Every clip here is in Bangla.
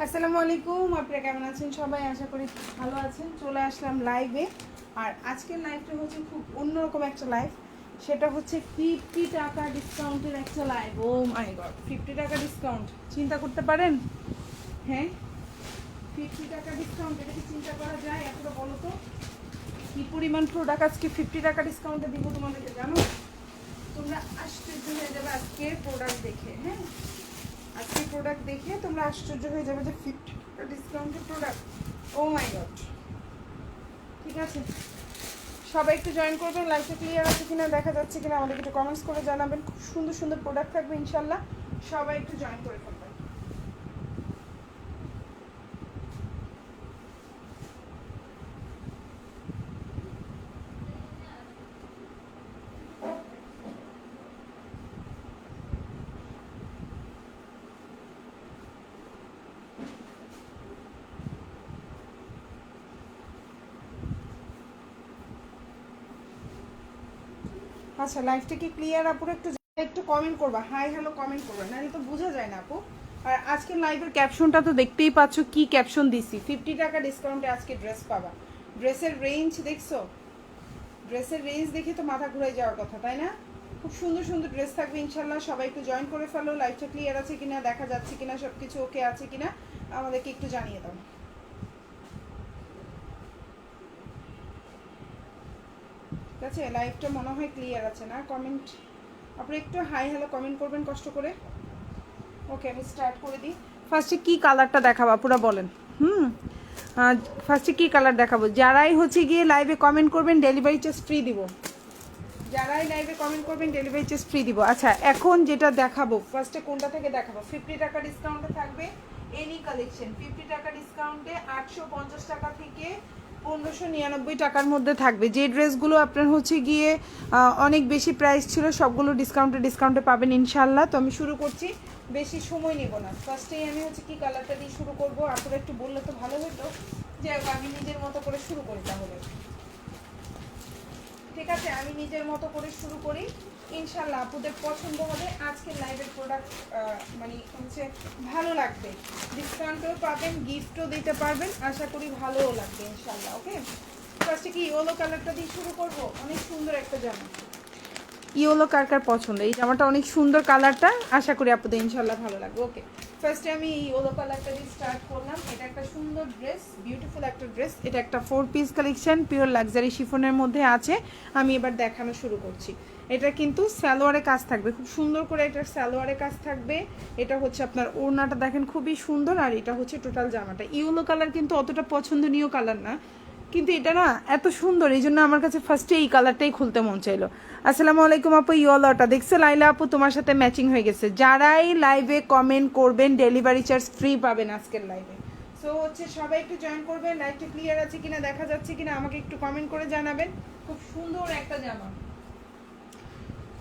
আসসালামু আলাইকুম, আপনারা কেমন আছেন সবাই? আশা করি ভালো আছেন। চলে আসলাম লাইভে। আর আজকের লাইভটা হচ্ছে খুব অন্যরকম একটা লাইভ। সেটা হচ্ছে 50 টাকা ডিসকাউন্টের একটা লাইভ। ও মাই গড, 50 টাকা ডিসকাউন্ট চিন্তা করতে পারেন? হ্যাঁ, 50 টাকা ডিসকাউন্ট, এটা কি চিন্তা করা যায়? এতটা বলো তো কি পরিমাণ প্রোডাক্ট আজকে 50 টাকা ডিসকাউন্টে দিব তোমাদেরকে, জানো? তোমরা আশ্চর্য হয়ে যাবে আজকে প্রোডাক্ট দেখে। হ্যাঁ, আজকে প্রোডাক্ট দেখে তোমরা আশ্চর্য হয়ে যাবে যে 50 ডিসকাউন্টের প্রোডাক্ট। ও মাই গড। ঠিক আছে, সবাই একটু জয়েন করবেন। লাইভটা ক্লিয়ার আছে কিনা, দেখা যাচ্ছে কিনা আমাদেরকে একটু কমেন্টস করে জানাবেন। খুব সুন্দর সুন্দর প্রোডাক্ট থাকবে ইনশাল্লাহ। সবাই একটু জয়েন করে ফেলবেন। আচ্ছা, লাইভটা কি ক্লিয়ার? আপুর একটু একটু কমেন্ট করবা, হাই হ্যালো কমেন্ট করবা, নাহলে তো বোঝা যায় না আপু। আর আজকের লাইভের ক্যাপশনটা তো দেখতেই পাচ্ছ, কি ক্যাপশন দিছি। 50 টাকা ডিসকাউন্টে আজকে ড্রেস পাবা। ড্রেসের রেঞ্জ দেখছো? ড্রেসের রেঞ্জ দেখে তো মাথা ঘুরে যাওয়ার কথা, তাই না? খুব সুন্দর সুন্দর ড্রেস থাকবে ইনশাল্লাহ। সবাই একটু জয়েন করে ফেলো। লাইভটা ক্লিয়ার আছে কিনা, দেখা যাচ্ছে কিনা, সব কিছু ওকে আছে কিনা আমাদেরকে একটু জানিয়ে দাও। ঠিক আছে, লাইভটা মনে হয় ক্লিয়ার আছে না? কমেন্ট আপনি একটু হাই হ্যালো কমেন্ট করবেন কষ্ট করে। ওকে, আমি স্টার্ট করে দিই। ফার্স্টে কি কালারটা দেখাবো পুরো বলেন? ফার্স্টে কি কালার দেখাবো? যারাই হচ্ছে গিয়ে লাইভে কমেন্ট করবেন ডেলিভারি চার্জ ফ্রি দিব। যারাই লাইভে কমেন্ট করবেন ডেলিভারি চার্জ ফ্রি দিব। আচ্ছা, এখন যেটা দেখাবো, ফার্স্টে কোনটা থেকে দেখাবো? 50 টাকা ডিসকাউন্টে থাকবে এনি কালেকশন। 50 টাকা ডিসকাউন্টে 850 টাকা থেকে 1599 টাকার মধ্যে থাকবে। যে ড্রেসগুলো আপনার হচ্ছে গিয়ে অনেক বেশি প্রাইস ছিল, সবগুলো ডিসকাউন্টে পাবেন ইনশাল্লাহ। তো আমি শুরু করছি, বেশি সময় নেব না। ফার্স্টেই আমি হচ্ছে কি কালারটা দিয়ে শুরু করবো, আপনারা একটু বললে তো ভালো হতো যে আমি নিজের মতো করে শুরু করি তাহলে। ঠিক আছে, আমি নিজের মতো করে শুরু করি ইনশাল্লাহ। আপুদের পছন্দ হবে আজকের লাইভের প্রোডাক্ট, মানে হচ্ছে ভালো লাগবে। ডিসকাউন্টও পাবেন, গিফটও দিতে পারবেন, আশা করি ভালোও লাগবে ইনশাল্লাহ। ওকে, ফার্স্টে কি ইয়েলো কালারটা দিয়ে শুরু করব। অনেক সুন্দর একটা জামা, ইয়েলো কার কার পছন্দ? এই জামাটা অনেক সুন্দর কালারটা, আশা করি আপুদের ইনশাল্লাহ ভালো লাগবে। ওকে, ফার্স্টে আমি এই ইয়েলো কালারটা দিয়ে স্টার্ট করলাম। এটা একটা সুন্দর ড্রেস, বিউটিফুল একটা ড্রেস। এটা একটা 4 পিস কালেকশন, পিওর লাক্সারি শিফনের মধ্যে আছে। আমি এবার দেখানো শুরু করছি। এটা কিন্তু সালোয়ারে কাজ থাকবে, খুব সুন্দর করে এটার সালোয়ারে কাজ থাকবে। এটা হচ্ছে আপনার ওড়নাটা দেখেন খুবই সুন্দর। আর এটা হচ্ছে টোটাল জামাটা। ইয়েলো কালার কিন্তু অতটা পছন্দনীয় কালার না, কিন্তু এটা না এত সুন্দর, এই জন্য আমার কাছে ফার্স্টে এই কালারটাই খুলতে মন চাইলো। আসসালামু আলাইকুম আপু, ইয়েলোটা দেখছো? লাইলা আপু তোমার সাথে ম্যাচিং হয়ে গেছে। যারাই লাইভে কমেন্ট করবেন ডেলিভারি চার্জ ফ্রি পাবেন আজকের লাইভে। সো হচ্ছে সবাই একটু জয়েন করবেন। লাইভটা ক্লিয়ার আছে কিনা, দেখা যাচ্ছে কিনা আমাকে একটু কমেন্ট করে জানাবেন। খুব সুন্দর একটা জামা,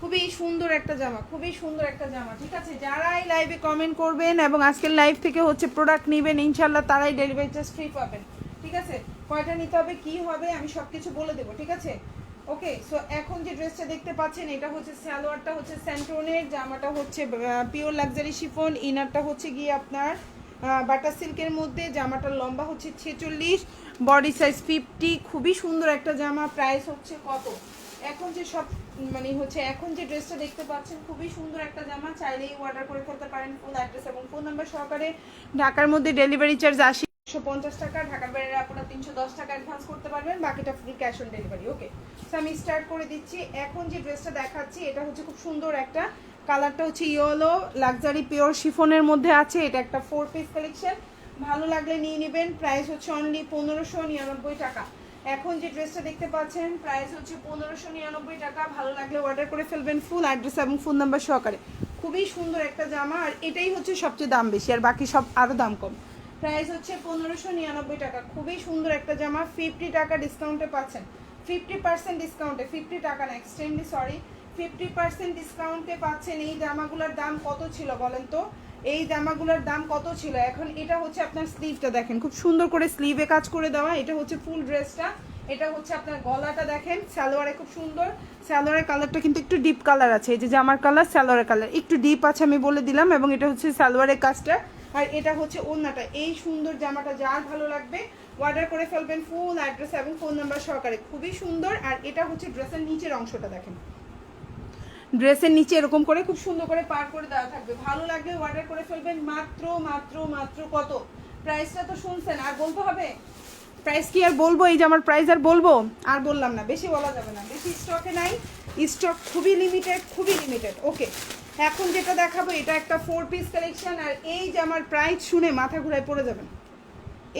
খুবই সুন্দর একটা জামা, খুবই সুন্দর একটা জামা। ঠিক আছে, যারাই লাইভে কমেন্ট করবেন এবং আজকের লাইভ থেকে হচ্ছে প্রোডাক্ট নেবেন ইনশাল্লাহ, তারাই ডেলিভারি চার্জ ফ্রি পাবেন। ঠিক আছে, কয়টা নিতে হবে, কি হবে, আমি সব কিছু বলে দেবো। ঠিক আছে, ওকে। সো এখন যে ড্রেসটা দেখতে পাচ্ছেন, এটা হচ্ছে সালোয়ারটা হচ্ছে স্যান্টোনের, জামাটা হচ্ছে পিওর লাক্সারি শিফন, ইনারটা হচ্ছে গিয়ে আপনার বাটার সিল্কের মধ্যে। জামাটার লম্বা হচ্ছে 46, বডি সাইজ 50। খুবই সুন্দর একটা জামা। প্রাইস হচ্ছে কত? এখন যে সব মানে হচ্ছে এখন যে ড্রেসটা দেখতে পাচ্ছেন, খুবই সুন্দর একটা জামা। চাইলেই অর্ডার করে ফেলতে পারেন ফুল অ্যাড্রেস এবং ফোন নাম্বার সহকারে। ঢাকার মধ্যে ডেলিভারি চার্জ 150 টাকা, ঢাকার বাইরে আপনারা 310 টাকা অ্যাডভান্স করতে পারবেন, বাকিটা free cash on delivery. Okay, so আমি স্টার্ট করে দিচ্ছি। এখন যে ড্রেসটা দেখাচ্ছি, এটা হচ্ছে খুব সুন্দর একটা কালারটা হচ্ছে ইয়েলো লাক্সারি পিওর শিফনের মধ্যে আছে। এটা একটা 4 পিস কালেকশন, ভালো লাগলে নিয়ে নেবেন। প্রাইস হচ্ছে অনলি 1599 টাকা। এখন যে ড্রেসটা দেখতে পাচ্ছেন, প্রাইস হচ্ছে 1599 টাকা। ভালো লাগলে অর্ডার করে ফেলবেন ফুল অ্যাড্রেস এবং ফোন নাম্বার সহকারে। খুবই সুন্দর একটা জামা, আর এটাই হচ্ছে সবচেয়ে দাম বেশি, আর বাকি সব আরও দাম কম। প্রাইস হচ্ছে 1599 টাকা। খুবই সুন্দর একটা জামা, 50 টাকা ডিসকাউন্টে পাচ্ছেন। 50% ডিসকাউন্টে, 50 টাকা না, এক্সট্রিমলি সরি, 50% ডিসকাউন্টে পাচ্ছেন। এই জামাগুলোর দাম কত ছিল বলেন তো? এই জামাগুলোর দাম কত ছিল? এখন এটা হচ্ছে আপনার স্লিভটা দেখেন, খুব সুন্দর করে স্লিভে কাজ করে দেওয়া। এটা হচ্ছে ফুল ড্রেসটা, এটা হচ্ছে আপনার গলাটা দেখেন, সালোয়ারে খুব সুন্দর, সালোয়ারের কালারটা কিন্তু একটু ডিপ কালার আছে, এই যে জামার কালার সালোয়ারের কালার একটু ডিপ আছে আমি বলে দিলাম, এবং এটা হচ্ছে সালোয়ারের কাজটা, আর এটা হচ্ছে ওড়নাটা। এই সুন্দর জামাটা যার ভালো লাগবে অর্ডার করে ফেলবেন, ফুল অ্যাড্রেস এবং ফোন নাম্বার সহকারে, খুবই সুন্দর। আর এটা হচ্ছে ড্রেসের নিচের অংশটা দেখেন, ড্রেসের নিচে এরকম করে খুব সুন্দর করে পার করে দেওয়া থাকবে, ভালো লাগলে অর্ডার করে ফেলবেন। মাত্র মাত্র মাত্র কত, প্রাইসটা তো শুনছেন, আর বলতে হবে প্রাইস কি আর বলবো, এই যে আমার প্রাইস আর বলবো, আর বললাম না, বেশি বলা যাবে না, বেশি স্টকে নাই, স্টক খুবই লিমিটেড, খুবই লিমিটেড। ওকে, এখন যেটা দেখাবো এটা একটা 4 পিস কালেকশন, আর এই যে আমার প্রাইস শুনে মাথা ঘুরায় পড়ে যাবেন,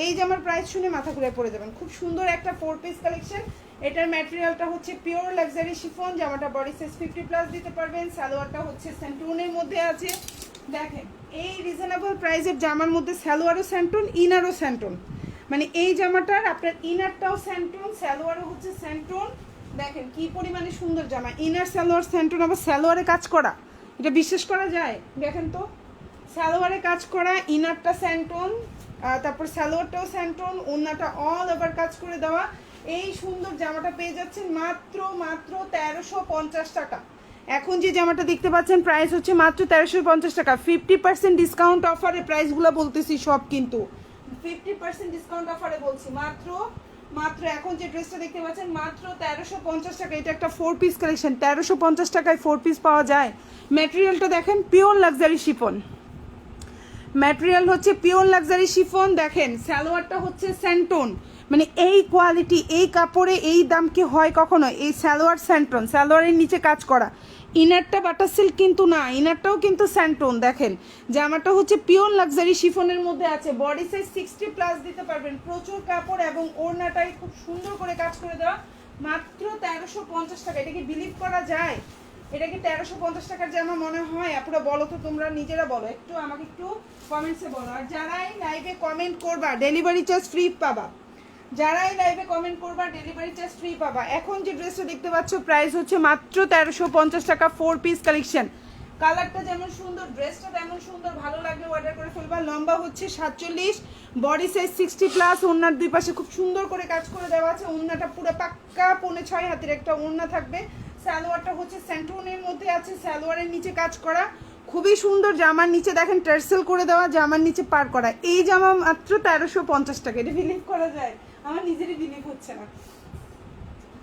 এই যে আমার প্রাইস শুনে মাথা ঘুরায় পড়ে যাবেন, খুব সুন্দর একটা 4 পিস কালেকশন। এটার ম্যাটেরিয়ালটা হচ্ছে পিওর লাক্সারি শিফন, জামাটা বডি সাইজ 50+ দিতে পারবেন, সালোয়ারটা হচ্ছে স্যান্টুনের মধ্যে আছে। দেখেন এই রিজনেবল প্রাইসের জামার মধ্যে সালোয়ারও স্যান্টুন, ইনারও স্যান্টুন, মানে এই জামাটার আপনার ইনারটাও স্যান্টুন, সালোয়ারও হচ্ছে স্যান্টুন। দেখেন কি পরিমাণে সুন্দর জামা, ইনার সালোয়ার স্যান্টুন, আবার সালোয়ারে কাজ করা, এটা বিশ্বাস করা যায়? দেখেন তো, সালোয়ারে কাজ করা, ইনারটা স্যান্টুন, তারপর সালোয়ারটাও স্যান্টুন, ওড়নাটা অল ওভার কাজ করে দেওয়া। এই সুন্দর জামাটা পেয়ে যাচ্ছেন মাত্র মাত্র 1350 টাকা। এখন যে জামাটা দেখতে পাচ্ছেন প্রাইস হচ্ছে মাত্র 1350 টাকা। 50% ডিসকাউন্ট অফারে প্রাইসগুলো বলতেছি সব, কিন্তু 50% ডিসকাউন্ট অফারে বলছি, মাত্র মাত্র এখন যে ড্রেসটা দেখতে পাচ্ছেন মাত্র 1350 টাকা। এটা একটা 4 পিস কালেকশন, 1350 টাকায় 4 পিস পাওয়া যায়। ম্যাটেরিয়ালটা দেখেন পিওর লাক্সারি শিফন, ম্যাটেরিয়াল হচ্ছে পিওর লাক্সারি শিফন। দেখেন সালোয়ারটা হচ্ছে স্যান্টন, মানে এই কোয়ালিটি এই কাপড়ে এই দাম কি হয় কখনো? এই সালোয়ার স্যান্টন, সালোয়ারের নিচে কাজ করা, ইনারটা বাটার সিল্ক কিন্তু না, ইনারটাও কিন্তু স্যান্টন। দেখেন জামাটা হচ্ছে পিওর লাক্সারি শিফনের মধ্যে আছে, বডি সাইজ 60+ দিতে পারবেন, প্রচুর কাপড়, এবং ওড়নাটাই খুব সুন্দর করে কাজ করে দেওয়া, মাত্র 1350 টাকা। এটা কি বিলিভ করা যায়? এটা কি 1350 টাকার জামা মনে হয়? আপনারা বলো তো, তোমরা নিজেরা বলো, একটু আমাকে একটু কমেন্টসে বলো। আর যারাই লাইভে কমেন্ট করবা ডেলিভারি চার্জ ফ্রি পাবা, যারাই লাইভে কমেন্ট করবা ডেলিভারি চার্জ ফ্রি পাবা। এখন যে ড্রেসটা দেখতে পাচ্ছ প্রাইস হচ্ছে মাত্র 1350 টাকা, 4 পিস কালেকশন। কালারটা যেমন সুন্দর, ড্রেসটা তেমন সুন্দর, ভালো লাগলে অর্ডার করে ফেলবা। লম্বা হচ্ছে 47, বডি সাইজ 60+, ওড়নার দুই পাশে খুব সুন্দর করে কাজ করে দেওয়া আছে, ওড়নাটা পুরো পাক্কা 5.5 হাতের একটা ওড়না থাকবে। সালোয়ারটা হচ্ছে স্যান্টুনের মধ্যে আছে, সালোয়ারের নিচে কাজ করা, খুবই সুন্দর। জামার নিচে দেখেন টার্সেল করে দেওয়া, জামার নিচে পার করা। এই জামা মাত্র 1350 টাকা, এটা বিলিভ করা যায়? আমার নিজেরই বিলিভ হচ্ছে না।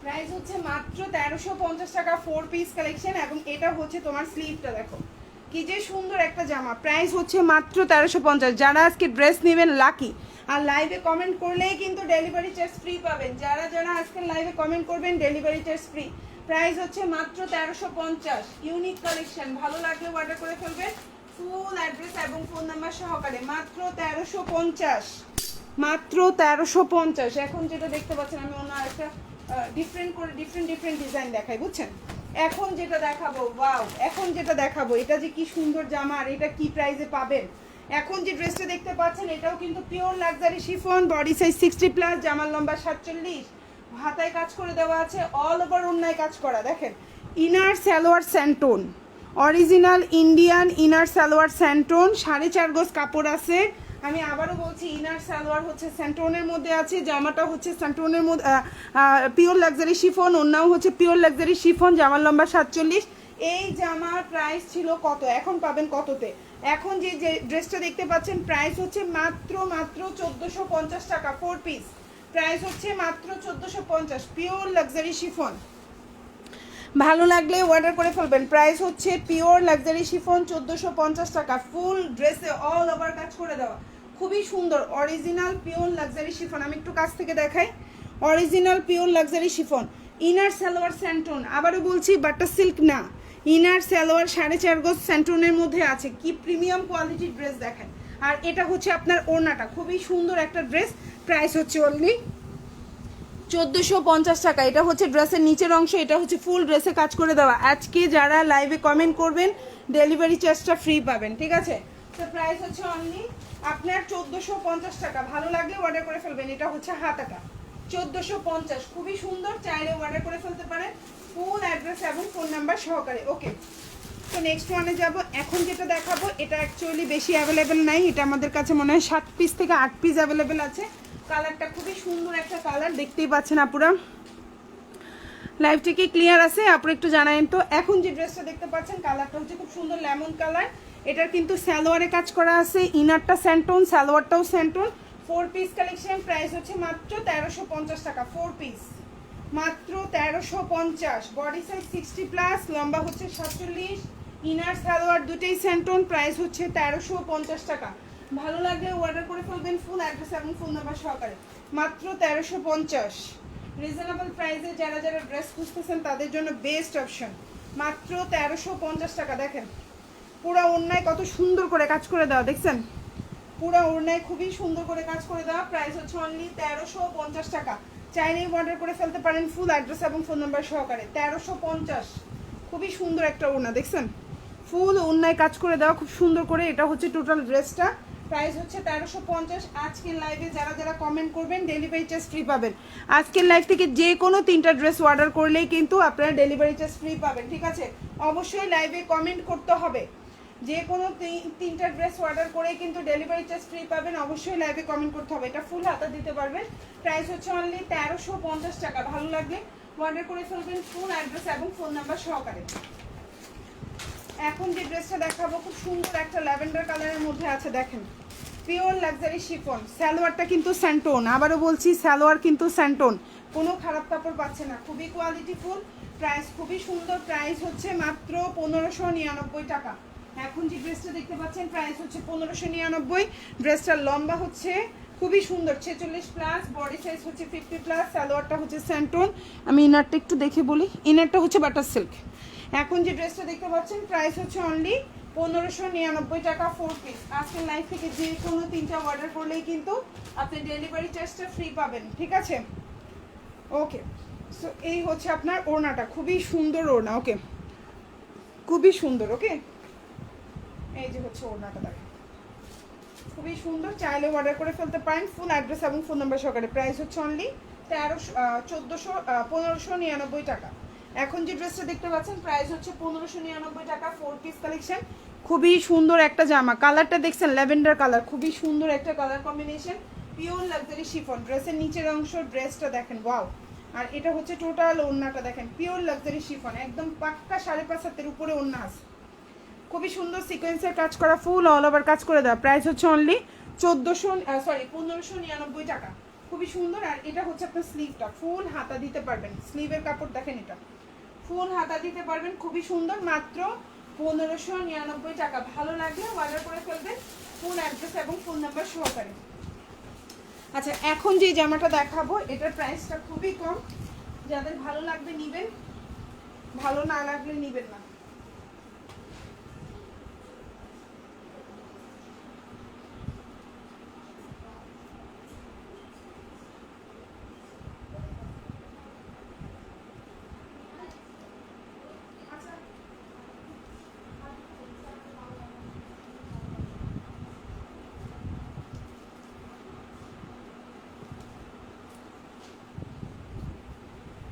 প্রাইস হচ্ছে মাত্র 1350 টাকা, 4 পিস কালেকশন। এবং এটা হচ্ছে তোমার স্লিভটা দেখো কি যে সুন্দর একটা জামা, প্রাইস হচ্ছে মাত্র 1350। যারা আজকে ড্রেস নেবেন লাকি, আর লাইভে কমেন্ট করলেই কিন্তু ডেলিভারি চার্জ ফ্রি পাবেন। যারা যারা আজকে লাইভে কমেন্ট করবেন ডেলিভারি চার্জ ফ্রি। প্রাইস হচ্ছে মাত্র 1350। ইউনিক কালেকশন, ভালো লাগলে অর্ডার করে ফেলবেন, ফুল অ্যাড্রেস এবং ফোন নাম্বার সহকারে, মাত্র 1350, মাত্র 1350। এখন যেটা দেখতে পাচ্ছেন আমি অন্য একটা ডিফারেন্ট করে ডিফারেন্ট ডিজাইন দেখাই, বুঝছেন? এখন যেটা দেখাবো, ওয়াও, এখন যেটা দেখাবো এটা যে কি সুন্দর জামা, আর এটা কি প্রাইসে পাবেন। এখন যে ড্রেসটা দেখতে পাচ্ছেন এটাও কিন্তু pure luxury chiffon, body size 60+, জামার লম্বা 47, হাতায় কাজ করে দেওয়া আছে, অল ওভার ওড়নায় কাজ করা। দেখেন ইনার সালোয়ার স্যান্টন, অরিজিনাল ইন্ডিয়ান ইনার সালোয়ার স্যান্টন, 4.5 গজ কাপড় আছে। আমি আবারও বলছি ইনার সালোয়ার হচ্ছে স্যান্টনের মধ্যে আছে, জামাটা হচ্ছে স্যান্টনের মধ্যে পিওর লাক্সারি শিফন, ওড়নাও হচ্ছে পিওর লাক্সারি শিফন, জামার লম্বা 47। এই জামার প্রাইস ছিল কত, এখন পাবেন কততে? এখন যে ড্রেসটা দেখতে পাচ্ছেন প্রাইস হচ্ছে মাত্র মাত্র 1450 টাকা, 4 পিস। প্রাইস হচ্ছে মাত্র 1450, পিওর লাক্সারি শিফন। ভালো লাগলে অর্ডার করে ফেলবেন। প্রাইস হচ্ছে পিওর লাক্সারি শিফন, 1450 টাকা, ফুল ড্রেসে অল ওভার কাজ করে দেওয়া, খুবই সুন্দর অরিজিনাল পিওর লাক্সারি শিফন। আমি একটু কাছ থেকে দেখাই, original pure luxury chiffon. Inner salwar স্যান্টন, আবারও বলছি বাটার সিল্ক না, ইনার সালোয়ার 4.5 গজ স্যান্টনের মধ্যে আছে। কি প্রিমিয়াম কোয়ালিটির ড্রেস দেখেন। আর এটা হচ্ছে আপনার ওড়নাটা, খুবই সুন্দর একটা ড্রেস। প্রাইস হচ্ছে অনলি 1450 টাকা। এটা হচ্ছে ড্রেসের নিচের অংশ, এটা হচ্ছে ফুল ড্রেসে কাজ করে দেওয়া। আজকে যারা লাইভে কমেন্ট করবেন ডেলিভারি চার্জটা ফ্রি পাবেন, ঠিক আছে? তো প্রাইস হচ্ছে অনলি আপনার 1450 টাকা। ভালো লাগলে অর্ডার করে ফেলবেন। এটা হচ্ছে হাতাটা 1450, খুবই সুন্দর, চাইলে অর্ডার করে ফেলতে পারেন, ফুল অ্যাড্রেস এবং ফোন নাম্বার সহকারে। ওকে, তো নেক্সট ওয়ানে যাব। এখন যেটা দেখাবো এটা অ্যাকচুয়ালি বেশি অ্যাভেলেবেল নাই, এটা আমাদের কাছে মনে হয় 7 পিস থেকে 8 পিস অ্যাভেলেবেল আছে। কালারটা খুবই সুন্দর একটা কালার, দেখতেই পাচ্ছেন আপুরা। লাইভটা কি ক্লিয়ার আছে আপনারা একটু জানাবেন তো। এখন যে ড্রেসটা দেখতে পাচ্ছেন কালারটা হচ্ছে খুব সুন্দর লেমন কালার। এটার কিন্তু সালোয়ারে কাজ করা আছে, ইনারটা স্যান্টোন, সালোয়ারটাও স্যান্টোন। 4 পিস কালেকশন, প্রাইস হচ্ছে মাত্র 1350 টাকা। 4 পিস মাত্র 1350। বডি সাইজ 60+, লম্বা হচ্ছে 47, ইনার সালোয়ার দুটেই স্যান্টোন। প্রাইস হচ্ছে 1350 টাকা। ভালো লাগলে অর্ডার করে ফেলবেন ফুল অ্যাড্রেস এবং ফোন নাম্বার সহকারে। মাত্র 1350 রিজনেবল প্রাইসে যারা যারা ড্রেস খুঁজতেছেন তাদের জন্য বেস্ট অপশন। মাত্র 1350 টাকা। দেখেন পুরো ওড়নায় কত সুন্দর করে কাজ করে দেওয়া, দেখছেন পুরো ওড়নায় খুবই সুন্দর করে কাজ করে দেওয়া। প্রাইস হচ্ছে অনলি 1350 টাকা। চাইলেই অর্ডার করে ফেলতে পারেন ফুল অ্যাড্রেস এবং ফোন নাম্বার সহকারে। 1350, খুবই সুন্দর একটা ওড়না, দেখছেন ফুল ওড়নায় কাজ করে দেওয়া খুব সুন্দর করে। এটা হচ্ছে টোটাল ড্রেসটা, প্রাইস হচ্ছে 1350। আজকের লাইভে যারা যারা কমেন্ট করবেন ডেলিভারি চার্জ ফ্রি পাবেন। আজকের লাইভ থেকে যে কোনো 3টা ড্রেস অর্ডার করলেই কিন্তু আপনারা ডেলিভারি চার্জ ফ্রি পাবেন, ঠিক আছে। অবশ্যই লাইভে কমেন্ট করতে হবে, যে কোনো 3টা ড্রেস অর্ডার করেই কিন্তু ডেলিভারি চার্জ ফ্রি পাবেন। অবশ্যই লাইভে কমেন্ট করতে হবে। এটা ফুল হাতা দিতে পারবেন। প্রাইস হচ্ছে অনলি 1350 টাকা। ভালো লাগলে অর্ডার করে ফেলবেন ফুল অ্যাড্রেস এবং ফোন নাম্বার সহকারে। এখন যে ড্রেসটা দেখাবো খুব সুন্দর একটা ল্যাভেন্ডার কালারের মধ্যে আছে, দেখেন পিওর লাক্সারি শিফন। সালোয়ারটা কিন্তু স্যান্টোন, আবারও বলছি সালোয়ার কিন্তু স্যান্টোন, কোনো খারাপ কাপড় পাচ্ছে না, খুবই কোয়ালিটিফুল। প্রাইস খুবই সুন্দর, প্রাইস হচ্ছে মাত্র 1599 টাকা। এখন যে ড্রেসটা দেখতে পাচ্ছেন প্রাইস হচ্ছে 1599। ড্রেসটার লম্বা হচ্ছে খুবই সুন্দর 46+, বডি সাইজ হচ্ছে 50+, সালোয়ারটা হচ্ছে স্যান্টোন। আমি ইনারটা একটু দেখে বলি, ইনারটা হচ্ছে বাটার সিল্ক। এখন যে ড্রেসটা দেখতে পাচ্ছেন প্রাইস হচ্ছে অনলি 1599 টাকা। 4 পিস। আজকের লাইফ থেকে যে কোনো 3টা অর্ডার করলেই কিন্তু আপনি ডেলিভারি চার্জটা ফ্রি পাবেন, ঠিক আছে। ওকে, সো এই হচ্ছে আপনার ওড়নাটা, খুবই সুন্দর ওড়না, ওকে খুবই সুন্দর। ওকে, এই যে হচ্ছে ওড়নাটা, দেখেন খুবই সুন্দর। চাইলে অর্ডার করে ফেলতে পারেন ফুল অ্যাড্রেস এবং ফোন নাম্বার সহকারে। প্রাইস হচ্ছে অনলি 1599 টাকা। এখন যে ড্রেসটা দেখতে পাচ্ছেন প্রাইস হচ্ছে 1599 টাকা। 4 পিস কালেকশন, খুবই সুন্দর একটা জামা। কালারটা দেখছেন ল্যাভেন্ডার কালার, খুবই সুন্দর একটা colour combination. Pure luxury chiffon. ড্রেসের নিচের অংশ ড্রেসটা দেখেন, ওয়াও। আর এটা হচ্ছে টোটাল ওড়নাটা দেখেন, পিওর লাক্সারি শিফন, একদম পাক্কা 5.5 হাতের উপরে ওড়না আছে। খুবই সুন্দর সিকোয়েন্সের কাজ করা, ফুল অল ওভার কাজ করে দেওয়া। প্রাইস হচ্ছে অনলি 1599 টাকা। খুবই সুন্দর। আর এটা হচ্ছে আপনার স্লিভটা, ফুল হাতা দিতে পারবেন, স্লিভের কাপড় দেখেন, এটা ফুল হাতা দিতে পারবেন, খুবই সুন্দর। মাত্র 1599 টাকা। ভালো লাগলে অর্ডার করে ফেলবেন ফুল অ্যাড্রেস এবং ফোন নাম্বার সহকারে। আচ্ছা, এখন যে জামাটা দেখাবো এটার প্রাইসটা খুবই কম, যাদের ভালো লাগবে নেবেন, ভালো না লাগলে নেবেন না।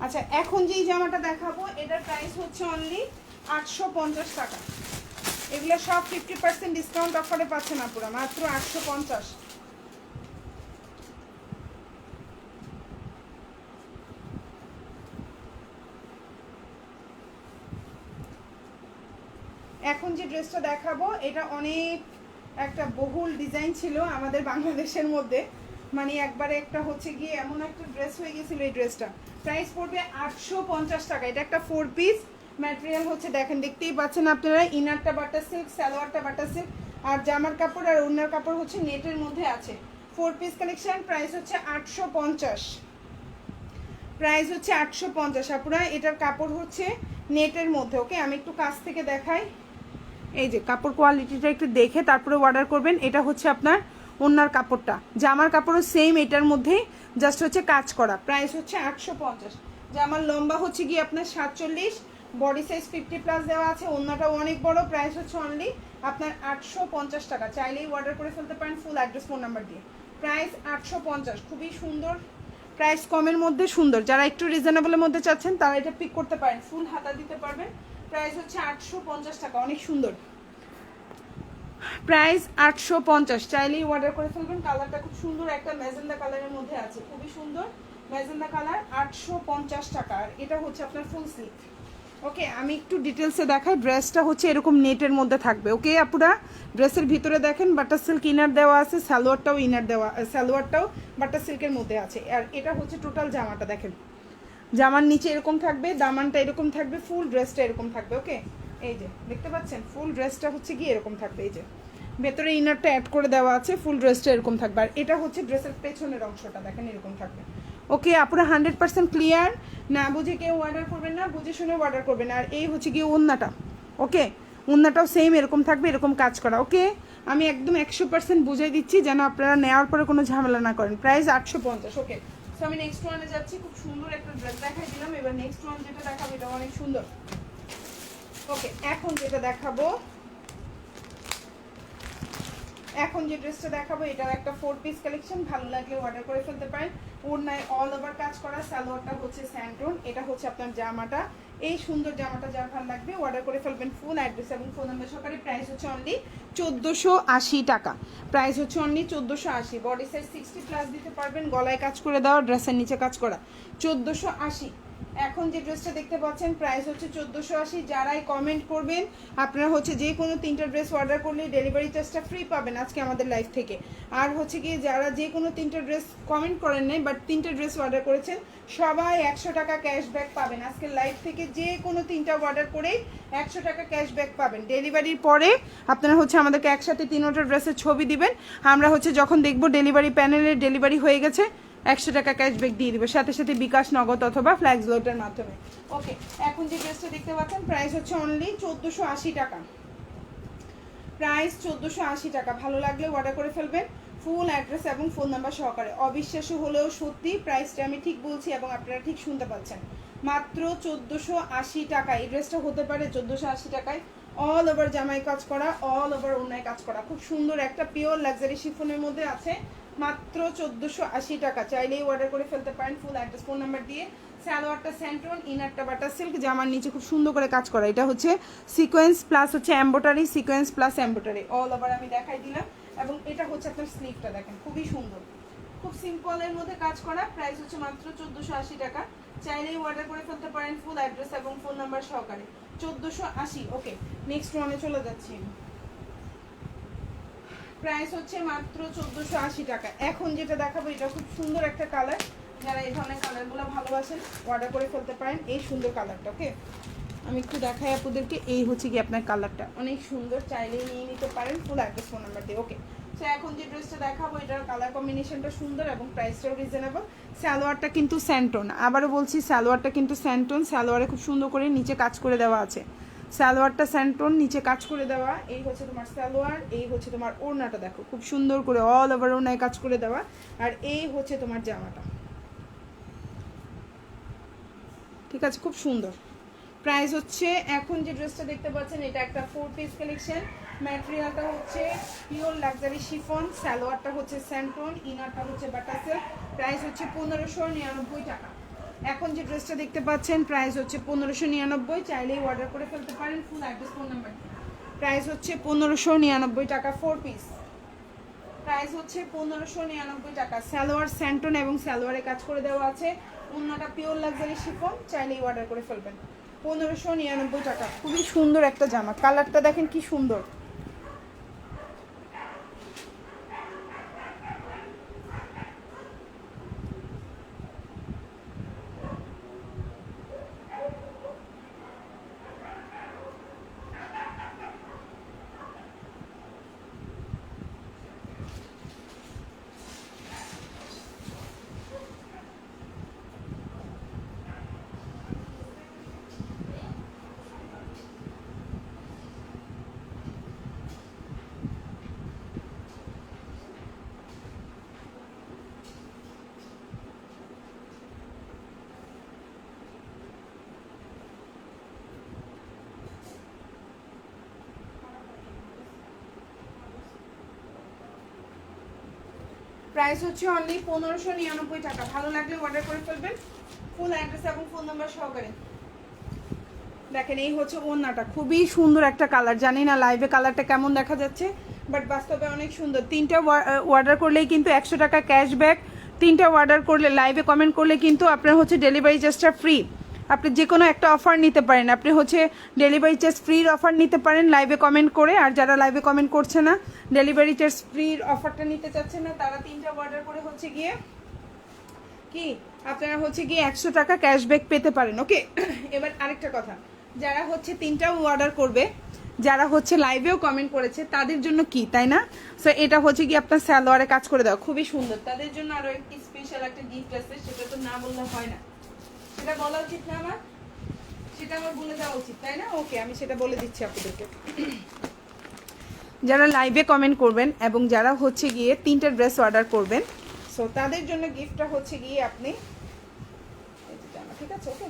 আচ্ছা, এখন যেই জামাটা দেখাবো এটার প্রাইস হচ্ছে অনলি 850 টাকা। এগুলো সব 50% ডিসকাউন্ট অফারে পাচ্ছেন আপনারা, মাত্র 850। এখন যে ড্রেসটা দেখাবো এটা অনেক একটা বহুল ডিজাইন ছিল আমাদের বাংলাদেশের মধ্যে, মানে একবারে একটা হচ্ছে গিয়ে এমন একটা ড্রেস হয়ে গেছিল এই ড্রেসটা। প্রাইস পড়বে 850 টাকা। এটা একটা 4 পিস ম্যাটেরিয়াল হচ্ছে, দেখেন দেখতেই পাচ্ছেন আপনারা, ইনারটা বাটার সিল্ক, সালোয়ারটা বাটার সিল্ক, আর জামার কাপড় আর ওড়নার কাপড় হচ্ছে নেটের মধ্যে আছে। 4 পিস কালেকশন, প্রাইস হচ্ছে 850। প্রাইস হচ্ছে 850 আপনারা। এটার কাপড় হচ্ছে নেটের মধ্যে। ওকে, আমি একটু কাছ থেকে দেখাই, এই যে কাপড় কোয়ালিটিটা একটু দেখে তারপরে অর্ডার করবেন। এটা হচ্ছে আপনার ওড়নার কাপড়টা, জামার কাপড়ও সেম এটার মধ্যেই, জাস্ট হচ্ছে কাজ করা। প্রাইস হচ্ছে 850। জামার লম্বা হচ্ছে গিয়ে আপনার 47, বডি সাইজ 50+ দেওয়া আছে, ওড়নাটাও অনেক বড়। প্রাইস হচ্ছে অনলি আপনার 850 টাকা। চাইলেই অর্ডার করে ফেলতে পারেন ফুল অ্যাড্রেস ফোন নাম্বার দিয়ে। প্রাইস 850, খুবই সুন্দর, প্রাইস কমের মধ্যে সুন্দর। যারা একটু রিজনেবলের মধ্যে চাচ্ছেন তারা এটা পিক করতে পারেন, ফুল হাতা দিতে পারবেন। প্রাইস হচ্ছে 850 টাকা, অনেক সুন্দর। প্রাইস 850, চাইলেই অর্ডার করে ফেলবেন। কালারটা খুব সুন্দর, একটা ম্যাজেন্ডা কালারের মধ্যে আছে, খুবই সুন্দর ম্যাজেন্ডা কালার। 850 টাকা। আর এটা হচ্ছে আপনার ফুল স্লিভ। ওকে, আমি একটু ডিটেলসে দেখাই। ড্রেসটা হচ্ছে এরকম নেটের মধ্যে থাকবে। ওকে আপুরা, ড্রেসের ভিতরে দেখেন বাটার সিল্ক ইনার দেওয়া আছে, সালোয়ারটাও ইনার দেওয়া, সালোয়ারটাও বাটার সিল্কের মধ্যে আছে। আর এটা হচ্ছে টোটাল জামাটা দেখেন, জামার নিচে এরকম থাকবে, দামানটা এরকম থাকবে, ফুল ড্রেসটা এরকম থাকবে। ওকে, এই যে দেখতে পাচ্ছেন ফুল ড্রেসটা হচ্ছে কি এরকম থাকবে। এই যে ভেতরে ইনারটা অ্যাড করে দেওয়া আছে, ফুল ড্রেসটা এরকম থাকবে। আর এটা হচ্ছে ড্রেসের পেছনের অংশটা দেখেন এরকম থাকবে। ওকে, আপনারা 100% ক্লিয়ার। না বুঝে কেউ অর্ডার করবেন না, বুঝে শুনে অর্ডার করবেন। আর এই হচ্ছে গিয়ে ওন্নাটা। ওকে, ওন্নাটাও সেম এরকম থাকবে, এরকম কাজ করা। ওকে, আমি একদম 100% বুঝাই দিচ্ছি যেন আপনারা নেওয়ার পরে কোনো ঝামেলা না করেন। প্রাইস 850। ওকে, সো আমি নেক্সট ওয়ানে যাচ্ছি। খুব সুন্দর একটা ড্রেস দেখাই দিলাম। এবার নেক্সট ওয়ান যেটা দেখাবো এটা অনেক সুন্দর। ওকে, এখন যেটা দেখাবো, এখন যে ড্রেসটা দেখাবো এটাও একটা 4 পিস কালেকশন। ভালো লাগলে অর্ডার করে ফেলতে পারেন। ওড়নায় অল ওভার কাজ করা, সালোয়ারটা হচ্ছে স্যান্ডন, এটা হচ্ছে আপনার জামাটা। এই সুন্দর জামাটা যার ভালো লাগবে অর্ডার করে ফেলবেন। ফুল অ্যাড্রেস এবং ফোন নাম্বার সহকারে। প্রাইস হচ্ছে অনলি 1480 টাকা। প্রাইস হচ্ছে অনলি 1480। বডি সাইজ 60+ দিতে পারবেন। গলায় কাজ করে দেওয়া, ড্রেসের নিচে কাজ করা। 1480। এখন যে ড্রেসটা দেখতে পাচ্ছেন প্রাইস হচ্ছে 1480। যারাই কমেন্ট করবেন আপনারা হচ্ছে যে কোনো 3টা ড্রেস অর্ডার করলে ডেলিভারি চার্জটা ফ্রি পাবেন আজকে আমাদের লাইভ থেকে। আর হচ্ছে কি যারা যে কোনো 3টা ড্রেস কমেন্ট করেন নাই বাট 3টা ড্রেস অর্ডার করেছেন সবাই 100 টাকা ক্যাশব্যাক পাবেন আজকে লাইভ থেকে। যে কোনো 3টা অর্ডার করেই 100 টাকা ক্যাশব্যাক পাবেন। ডেলিভারির পরে আপনারা হচ্ছে আমাদেরকে একসাথে 3টা ড্রেসের ছবি দিবেন। আমরা হচ্ছে যখন দেখব ডেলিভারি প্যানেলের ডেলিভারি হয়ে গেছে 100 টাকা ক্যাশব্যাক দিয়ে দিবে, সাথে সাথে বিকাশ, নগদ অথবা ফ্ল্যাক্স লোডের মাধ্যমে। ওকে, এখন যে ড্রেসটা দেখতে পাচ্ছেন প্রাইস হচ্ছে অনলি 1480 টাকা। প্রাইস 1480 টাকা। ভালো লাগলে অর্ডার করে ফেলবেন ফুল অ্যাড্রেস এবং ফোন নাম্বার সহকারে। অবিশ্বাস্য হলেও সত্যি, প্রাইসটা আমি ঠিক বলছি এবং আপনারা ঠিক শুনতে পাচ্ছেন। মাত্র 1480 টাকা। এই ড্রেসটা হতে পারে 1480 টাকায়। অল ওভার জামাই কাজ করা, অল ওভার ওড়নায় কাজ করা, খুব সুন্দর একটা পিওর লাক্সারি শিফনের মধ্যে আছে। মাত্র 1480 টাকা। চাইলেই অর্ডার করে ফেলতে পারেন ফুল অ্যাড্রেস ফোন নাম্বার দিয়ে। সালোয়ারটা স্যান্টন, ইনারটা বাটার সিল্ক, জামার নিচে খুব সুন্দর করে কাজ করা। এটা হচ্ছে সিকোয়েন্স প্লাস হচ্ছে embroidery, sequence plus embroidery all over আমি দেখাই দিলাম। এবং এটা হচ্ছে আপনার স্লিভটা দেখেন, খুবই সুন্দর, খুব সিম্পলের মধ্যে কাজ করা। প্রাইস হচ্ছে মাত্র 1480 টাকা। চাইলেই অর্ডার করে ফেলতে পারেন ফুল অ্যাড্রেস এবং ফোন নাম্বার সহকারে। 1480। ওকে, নেক্সট ওয়ানে চলে যাচ্ছি। প্রাইস হচ্ছে মাত্র 1480 টাকা। এখন যেটা দেখাবো এটা খুব সুন্দর একটা কালার। যারা এই ধরনের কালারগুলো ভালোবাসেন অর্ডার করে ফেলতে পারেন এই সুন্দর কালারটা। ওকে, আমি একটু দেখাই আপনাদেরকে। এই হচ্ছে কি আপনার কালারটা অনেক সুন্দর, চাইলেই নিয়ে নিতে পারেন ফুল অ্যাড্রেস ফোন নাম্বার দিয়ে। ওকে, সো এখন যে ড্রেসটা দেখাবো এটার কালার কম্বিনেশনটা সুন্দর এবং প্রাইসটাও রিজনেবল। সালোয়ারটা কিন্তু স্যান্টন, আবারও বলছি সালোয়ারটা কিন্তু স্যান্টন। সালোয়ারে খুব সুন্দর করে নিচে কাজ করে দেওয়া আছে। সালোয়ারটা স্যান্টন, নিচে কাজ করে দেওয়া। এই হচ্ছে তোমার সালোয়ার, এই হচ্ছে তোমার ওড়নাটা দেখো খুব সুন্দর করে অল ওভার ওড়নায় কাজ করে দেওয়া। আর এই হচ্ছে তোমার জামাটা, ঠিক আছে, খুব সুন্দর। প্রাইস হচ্ছে এখন যে ড্রেসটা দেখতে পাচ্ছেন এটা একটা 4 পিস কালেকশন। ম্যাটেরিয়ালটা হচ্ছে পিওর লাক্সারি শিফন, সালোয়ারটা হচ্ছে স্যান্টন, ইনারটা হচ্ছে বাটার সিল্ক। প্রাইস হচ্ছে 1599 টাকা। এখন যে ড্রেসটা দেখতে পাচ্ছেন প্রাইস হচ্ছে 1599। চাইলেই অর্ডার করে ফেলতে পারেন full address phone number. Price হচ্ছে 1599 টাকা 4 পিস। প্রাইস হচ্ছে 1599 টাকা। সালোয়ার স্যান্টন এবং সালোয়ারে কাজ করে দেওয়া আছে। ওড়নাটা পিওর লাক্সারি শিফন, চাইলেই অর্ডার করে ফেলবেন। 1599 টাকা। খুবই সুন্দর একটা জামা, কালারটা দেখেন কি সুন্দর। প্রাইস হচ্ছে অনলি 1599 টাকা। ভালো লাগলে অর্ডার করে ফেলবেন ফুল অ্যাড্রেস এবং ফোন নাম্বার সহকারে। দেখেন এই হচ্ছে ওড়নাটা, খুবই সুন্দর একটা কালার। জানি না লাইভে কালারটা কেমন দেখা যাচ্ছে, বাট বাস্তবে অনেক সুন্দর। 3টা অর্ডার করলেই কিন্তু 100 টাকা ক্যাশব্যাক। 3টা অর্ডার করলে, লাইভে কমেন্ট করলে কিন্তু আপনার হচ্ছে ডেলিভারি চার্জটা ফ্রি। আপনি যে কোনো একটা অফার নিতে পারেন, আপনি হচ্ছে ডেলিভারি চার্জ ফ্রির অফার নিতে পারেন লাইভে কমেন্ট করে। আর যারা লাইভে কমেন্ট করছে না, ডেলিভারি চার্জ ফ্রির অফারটা নিতে চাচ্ছে না, তারা 3টা অর্ডার করে হচ্ছে গিয়ে কি আপনারা হচ্ছে গিয়ে 100 টাকা ক্যাশব্যাক পেতে পারেন। ওকে, এবার আরেকটা কথা, যারা হচ্ছে 3টাও অর্ডার করবে, যারা হচ্ছে লাইভেও কমেন্ট করেছে তাদের জন্য কি, তাই না? সো এটা হচ্ছে কি আপনার সালোয়ারে কাজ করে দেওয়া, খুবই সুন্দর। তাদের জন্য আরো একটি স্পেশাল একটা গিফট আছে, সেটা তো না বললে হয় না। সেটা বলা উচিত না আমার? সেটা আমার বলে দেওয়া উচিত, তাই না? ওকে, আমি সেটা বলে দিচ্ছি আপনাদেরকে। যারা লাইভে কমেন্ট করবেন এবং যারা হচ্ছে গিয়ে 3টা ড্রেস অর্ডার করবেন, সো তাদের জন্য গিফটটা হচ্ছে গিয়ে আপনি, ঠিক আছে? ওকে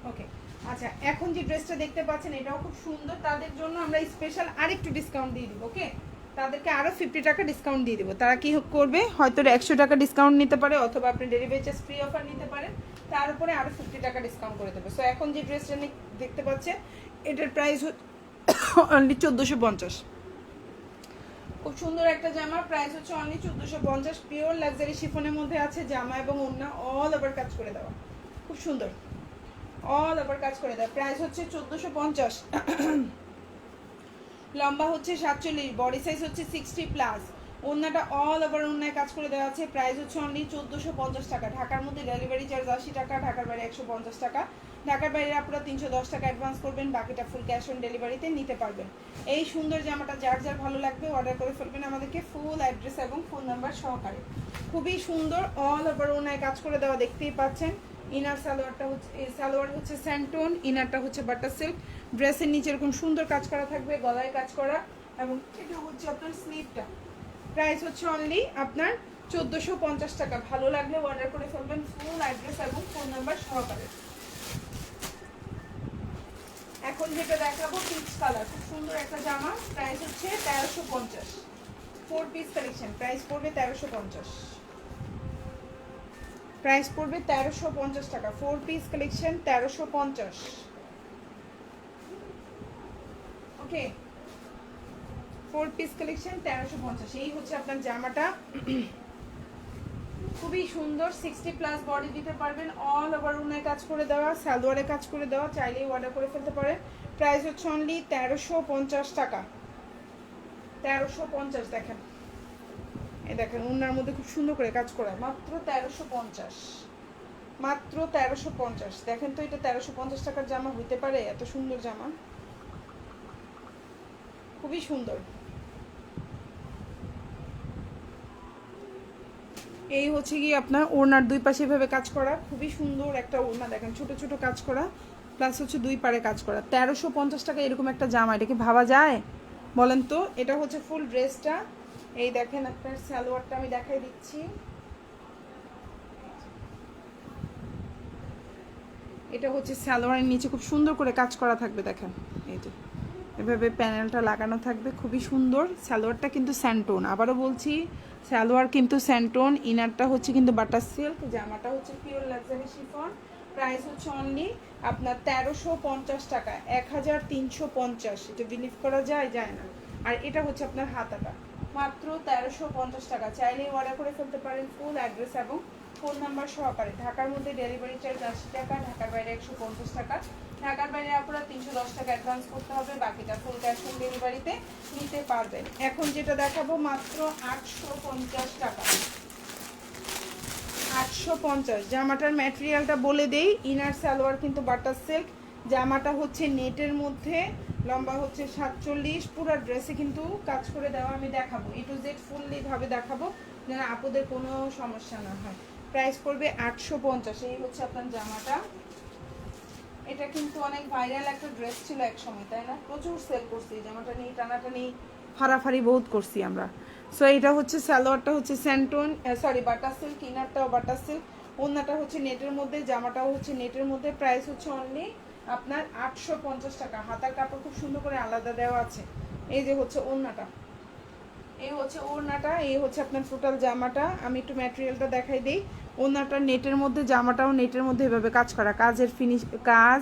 ওকে, আচ্ছা, এখন যে ড্রেসটা দেখতে পাচ্ছেন এটাও খুব সুন্দর। তাদের জন্য আমরা স্পেশাল আরেকটু ডিসকাউন্ট দিয়ে দিব। ওকে, তাদেরকে আরও 50 টাকা ডিসকাউন্ট দিয়ে দেবো। তারা কি করবে, হয়তো 100 টাকা ডিসকাউন্ট নিতে পারে, অথবা আপনি ডেলিভারি চার্জ ফ্রি অফার নিতে পারেন, তার উপরে আরও 50 টাকা ডিসকাউন্ট করে দেবে। সো এখন যে ড্রেসটা দেখতে পাচ্ছেন এটার প্রাইস অনলি 1450। খুব সুন্দর একটা জামা, প্রাইস হচ্ছে অনলি 1450। পিওর লাক্সারি শিফনের মধ্যে আছে জামা এবং ওড়না অল ওভার কাজ করে দেওয়া, খুব সুন্দর, অল ওভার কাজ করে দেওয়া। প্রাইস হচ্ছে 1450। লম্বা হচ্ছে 47, বডি সাইজ হচ্ছে 60+। ওড়নাটা অল ওভার ওড়নায় কাজ করে দেওয়া আছে। প্রাইস হচ্ছে অনলি 1450 টাকা। ঢাকার মধ্যে ডেলিভারি চার্জ 80 টাকা, ঢাকার বাইরে 150 টাকা। ঢাকার বাইরে আপনারা 310 টাকা অ্যাডভান্স করবেন, বাকিটা ফুল ক্যাশ অন ডেলিভারিতে নিতে পারবেন। এই সুন্দর জামাটা যার যার ভালো লাগবে অর্ডার করে ফেলবেন আমাদেরকে ফুল অ্যাড্রেস এবং ফোন নাম্বার সহকারে। খুবই সুন্দর, অল ওভার ওড়নায় কাজ করে দেওয়া, দেখতেই পাচ্ছেন। ইনার সালোয়ারটা হচ্ছে, এই সালোয়ার হচ্ছে স্যান্টোন, ইনারটা হচ্ছে বাটার সিল্ক। ড্রেসের নিচে এরকম সুন্দর কাজ করা থাকবে, গলায় কাজ করা, এবং এটা হচ্ছে আপনার স্লিভটা। প্রাইস হচ্ছে অনলি আপনার 1450 টাকা। ভালো লাগলে অর্ডার করে ফেলবেন ফুল অ্যাড্রেস এবং ফোন নাম্বার সহকারে। এখন যেটা দেখাবো পিচ কালার, খুব সুন্দর একটা জামা, প্রাইস হচ্ছে 1350। 4 পিস কালেকশন, প্রাইস পড়বে 1350। প্রাইস পড়বে 1350 টাকা। 4 পিস কালেকশন 1350। ওকে, 4 পিস কালেকশন 1350। এই হচ্ছে আপনার জামাটা, খুবই সুন্দর। 60+ বডি দিতে পারবেন, অল ওভার ওড়নায় কাজ করে দেওয়া, সালোয়ারে কাজ করে দেওয়া, চাইলেই অর্ডার করে ফেলতে পারেন। প্রাইস হচ্ছে অনলি 1350 টাকা। 1350। দেখেন, এই দেখেন ওড়নার মধ্যে খুব সুন্দর করে কাজ করা, মাত্র 1350, মাত্র 1350। দেখেন তো, এটা 1350 টাকার জামা হইতে পারে? এত সুন্দর জামা, খুবই সুন্দর। এই হচ্ছে কি আপনার ওড়নার দুই পাশে এভাবে কাজ করা, খুবই সুন্দর একটা ওড়না। দেখেন ছোট ছোট কাজ করা, প্লাস হচ্ছে দুই পারে কাজ করা। 1350 টাকা এরকম একটা জামা, এটা কি ভাবা যায় বলেন তো? এটা হচ্ছে ফুল ড্রেসটা। এই দেখেন আপনার সালোয়ারটা আমি দেখাই দিচ্ছি। এটা হচ্ছে সালোয়ারের নিচে খুব সুন্দর করে কাজ করা থাকবে, দেখেন এই যে এভাবে প্যানেলটা লাগানো থাকবে, খুবই সুন্দর। সালোয়ারটা কিন্তু স্যান্টোন, আবারও বলছি সালোয়ার কিন্তু স্যান্টোন, ইনারটা হচ্ছে কিন্তু বাটার সিল্ক, জামাটা হচ্ছে পিওর লাক্সারি শিফন। প্রাইস হচ্ছে অনলি আপনার 1350 টাকা। 1350, এটা বিলিভ করা যায়? যায় না। আর এটা হচ্ছে আপনার হাতাটা, মাত্র 1350 টাকা। চাইলেই অর্ডার করে ফেলতে পারেন ফুল অ্যাড্রেস এবং ফোন নাম্বার সহকারে। ঢাকার মধ্যে ডেলিভারি চার্জ 80 টাকা, ঢাকার বাইরে 150 টাকা। ঢাকার বাইরে আপনারা 310 টাকা অ্যাডভান্স করতে হবে, বাকিটা ফুল ক্যাশ অন ডেলিভারিতে নিতে পারবেন। এখন যেটা দেখাবো মাত্র 850 টাকা। 850। জামাটার ম্যাটেরিয়ালটা বলে দেই, ইনার সালোয়ার কিন্তু বাটার সিল্ক, জামাটা হচ্ছে নেটের মধ্যে, লম্বা হচ্ছে 47। পুরো ড্রেসে কিন্তু কাজ করে দেওয়া, আমি দেখাবো A to Z ফুললি ভাবে দেখাবো যেন আপুদের কোনো সমস্যা না হয়। প্রাইস পড়বে 850। এই হচ্ছে আপনার জামাটা। এটা কিন্তু অনেক ভাইরাল একটা ড্রেস ছিল এক সময়, তাই না? প্রচুর সেল করছি জামাটা নিয়ে, টানাটানি ফাড়াফাড়ি বহুত করছি আমরা। সো এটা হচ্ছে সালোয়ারটা হচ্ছে স্যান্টোন, সরি বাটার সিল্ক, ইনারটাও বাটার সিল্ক, ওড়নাটা হচ্ছে নেটের মধ্যে, জামাটাও হচ্ছে নেটের মধ্যে। প্রাইস হচ্ছে অনলি আপনার 850 টাকা। হাতার কাপড় খুব সুন্দর করে আলাদা দেওয়া আছে। এই যে হচ্ছে ওড়নাটা, এই হচ্ছে ওড়নাটা, এই হচ্ছে আপনার টোটাল জামাটা। আমি একটু ম্যাটেরিয়ালটা দেখাই দিই। ওড়নাটা নেটের মধ্যে, জামাটাও নেটের মধ্যে এভাবে কাজ করা, কাজের কাজ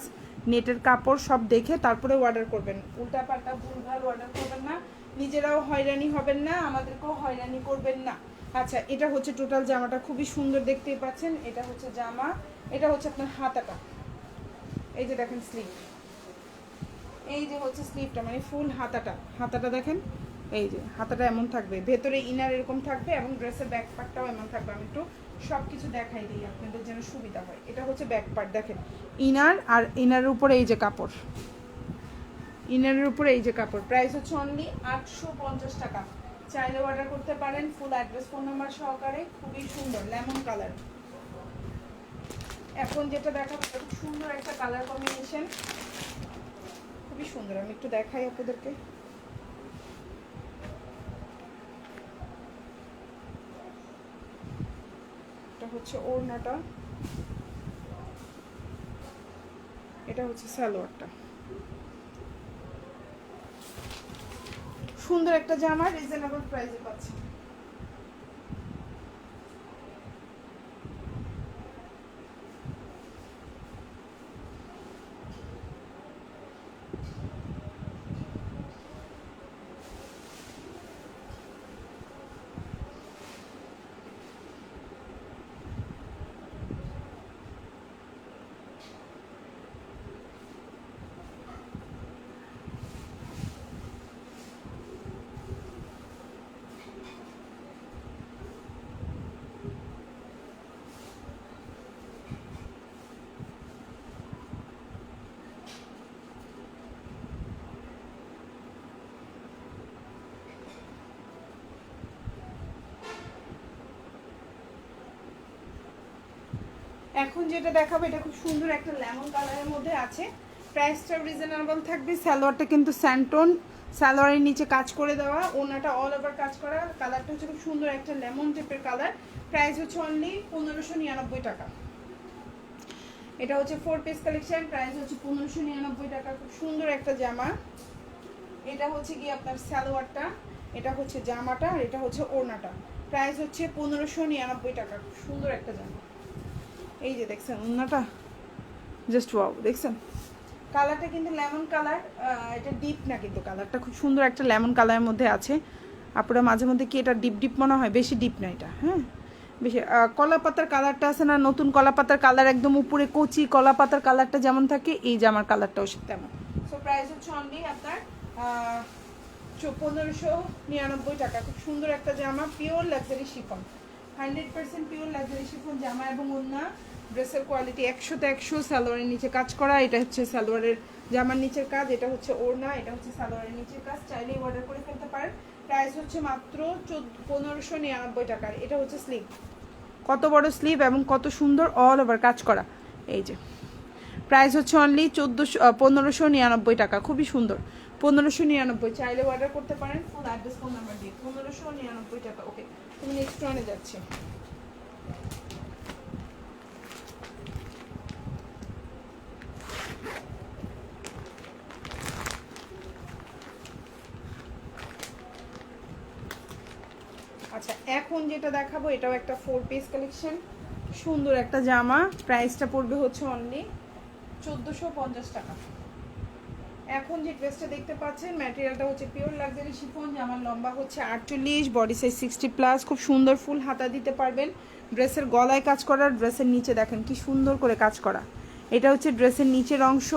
নেটের কাপড় সব দেখে তারপরে অর্ডার করবেন। উল্টাপাল্টা ভুলভাল অর্ডার করবেন না, নিজেরাও হয়রানি হবেন না, আমাদেরকেও হয়রানি করবেন না। আচ্ছা, এটা হচ্ছে টোটাল জামাটা, খুবই সুন্দর দেখতেই পাচ্ছেন। এটা হচ্ছে জামা, এটা হচ্ছে আপনার হাতাটা, এই যে দেখেন স্লিভ, এই যে হচ্ছে স্লিভটা মানে ফুল হাতাটা, হাতাটা দেখেন, এই যে হাতাটা এমন থাকবে, ভেতরে ইনার এরকম থাকবে এবং ড্রেসের ব্যাক পার্টটাও এমন থাকবে। আমি একটু সব কিছু দেখাই দিই আপনাদের যেন সুবিধা হয়। এটা হচ্ছে ব্যাক পার্ট, দেখেন ইনার, আর ইনারের উপরে এই যে কাপড়, ইনারের উপরে এই যে কাপড়। প্রাইস হচ্ছে অনলি 850 টাকা। চাইলে অর্ডার করতে পারেন ফুল অ্যাড্রেস ফোন নাম্বার সহকারে। খুবই সুন্দর লেমন কালার। এখন যেটা দেখাবো খুব সুন্দর একটা কালার কম্বিনেশন, খুবই সুন্দর। আমি একটু দেখাই আপনাদেরকে। এটা হচ্ছে ওড়নাটা, এটা হচ্ছে সালোয়ারটা। সুন্দর একটা জামা রিজনেবল প্রাইসে পাচ্ছি। এখন যেটা দেখাবো এটা খুব সুন্দর একটা লেমন কালারের মধ্যে আছে। প্রাইসটা রিজনেবল থাকবে। সালোয়ারটা কিন্তু স্যান্টন, সালোয়ারের নিচে কাজ করে দেওয়া, ওনাটা অল ওভার কাজ করা। কালারটা হচ্ছে খুব সুন্দর একটা লেমন টাইপের কালার। প্রাইস হচ্ছে অনলি 1599 টাকা। এটা হচ্ছে 4 পিস কালেকশন, প্রাইস হচ্ছে 1599 টাকা। খুব সুন্দর একটা জামা। এটা হচ্ছে কি আপনার সালোয়ারটা, এটা হচ্ছে জামাটা, আর এটা হচ্ছে ওড়নাটা। প্রাইস হচ্ছে 1599 টাকা। খুব সুন্দর একটা জামা। এই যে দেখছেন ওড়নাটা, জাস্ট ওয়াও, দেখছেন কালারটা কিন্তু লেমন কালার। এটা ডিপ না, কিন্তু কালারটা খুব সুন্দর একটা লেমন কালারের মধ্যে আছে। আপনারা মাঝে মধ্যে কি এটা ডিপ ডিপ মনে হয়, বেশি ডিপ না এটা। হ্যাঁ, বেশি কলা পাতার কালারটা আছে না, নতুন কলা পাতার কালার, একদম উপরে কচি কলা পাতার কালারটা যেমন থাকে, এই জামার কালারটাও তেমন। সো প্রাইস হচ্ছে অনলি আপনার 1599 টাকা। খুব সুন্দর একটা জামা, pure luxury chiffon, 100% pure luxury chiffon জামা এবং ওড়না। ড্রেসের কোয়ালিটি 100তে 100। সালোয়ারের নিচে কাজ করা, এটা হচ্ছে সালোয়ারের জামার নিচের কাজ, এটা হচ্ছে ওড়না, এটা হচ্ছে সালোয়ারের নিচের কাজ। চাইলেই অর্ডার করে ফেলতে পারেন। প্রাইস হচ্ছে মাত্র 1599 টাকার। এটা হচ্ছে স্লিভ, কত বড় স্লিভ এবং কত সুন্দর অল ওভার কাজ করা। এই যে প্রাইস হচ্ছে অনলি 1599 টাকা। খুবই সুন্দর, 1599। চাইলে অর্ডার করতে পারেন ফুল অ্যাড্রেস ফোন নাম্বার দিয়ে। 1599 টাকা। ওকে, তুমি নেক্সট ওয়ানে যাচ্ছি। আচ্ছা, এখন যেটা দেখাবো এটাও একটা 4 পিস কালেকশন, সুন্দর একটা জামা। প্রাইসটা পড়বে হচ্ছে অনলি 1450 টাকা। এখন যে ড্রেসটা দেখতে পাচ্ছেন ম্যাটেরিয়ালটা হচ্ছে পিওর লাক্সারি শিফন। জামার লম্বা হচ্ছে 48, বডি সাইজ 60+। খুব সুন্দর ফুল হাতা দিতে পারবেন। ড্রেসের গলায় কাজ করা, ড্রেসের নিচে দেখেন কি সুন্দর করে কাজ করা। এটা হচ্ছে ড্রেসের নিচের অংশ,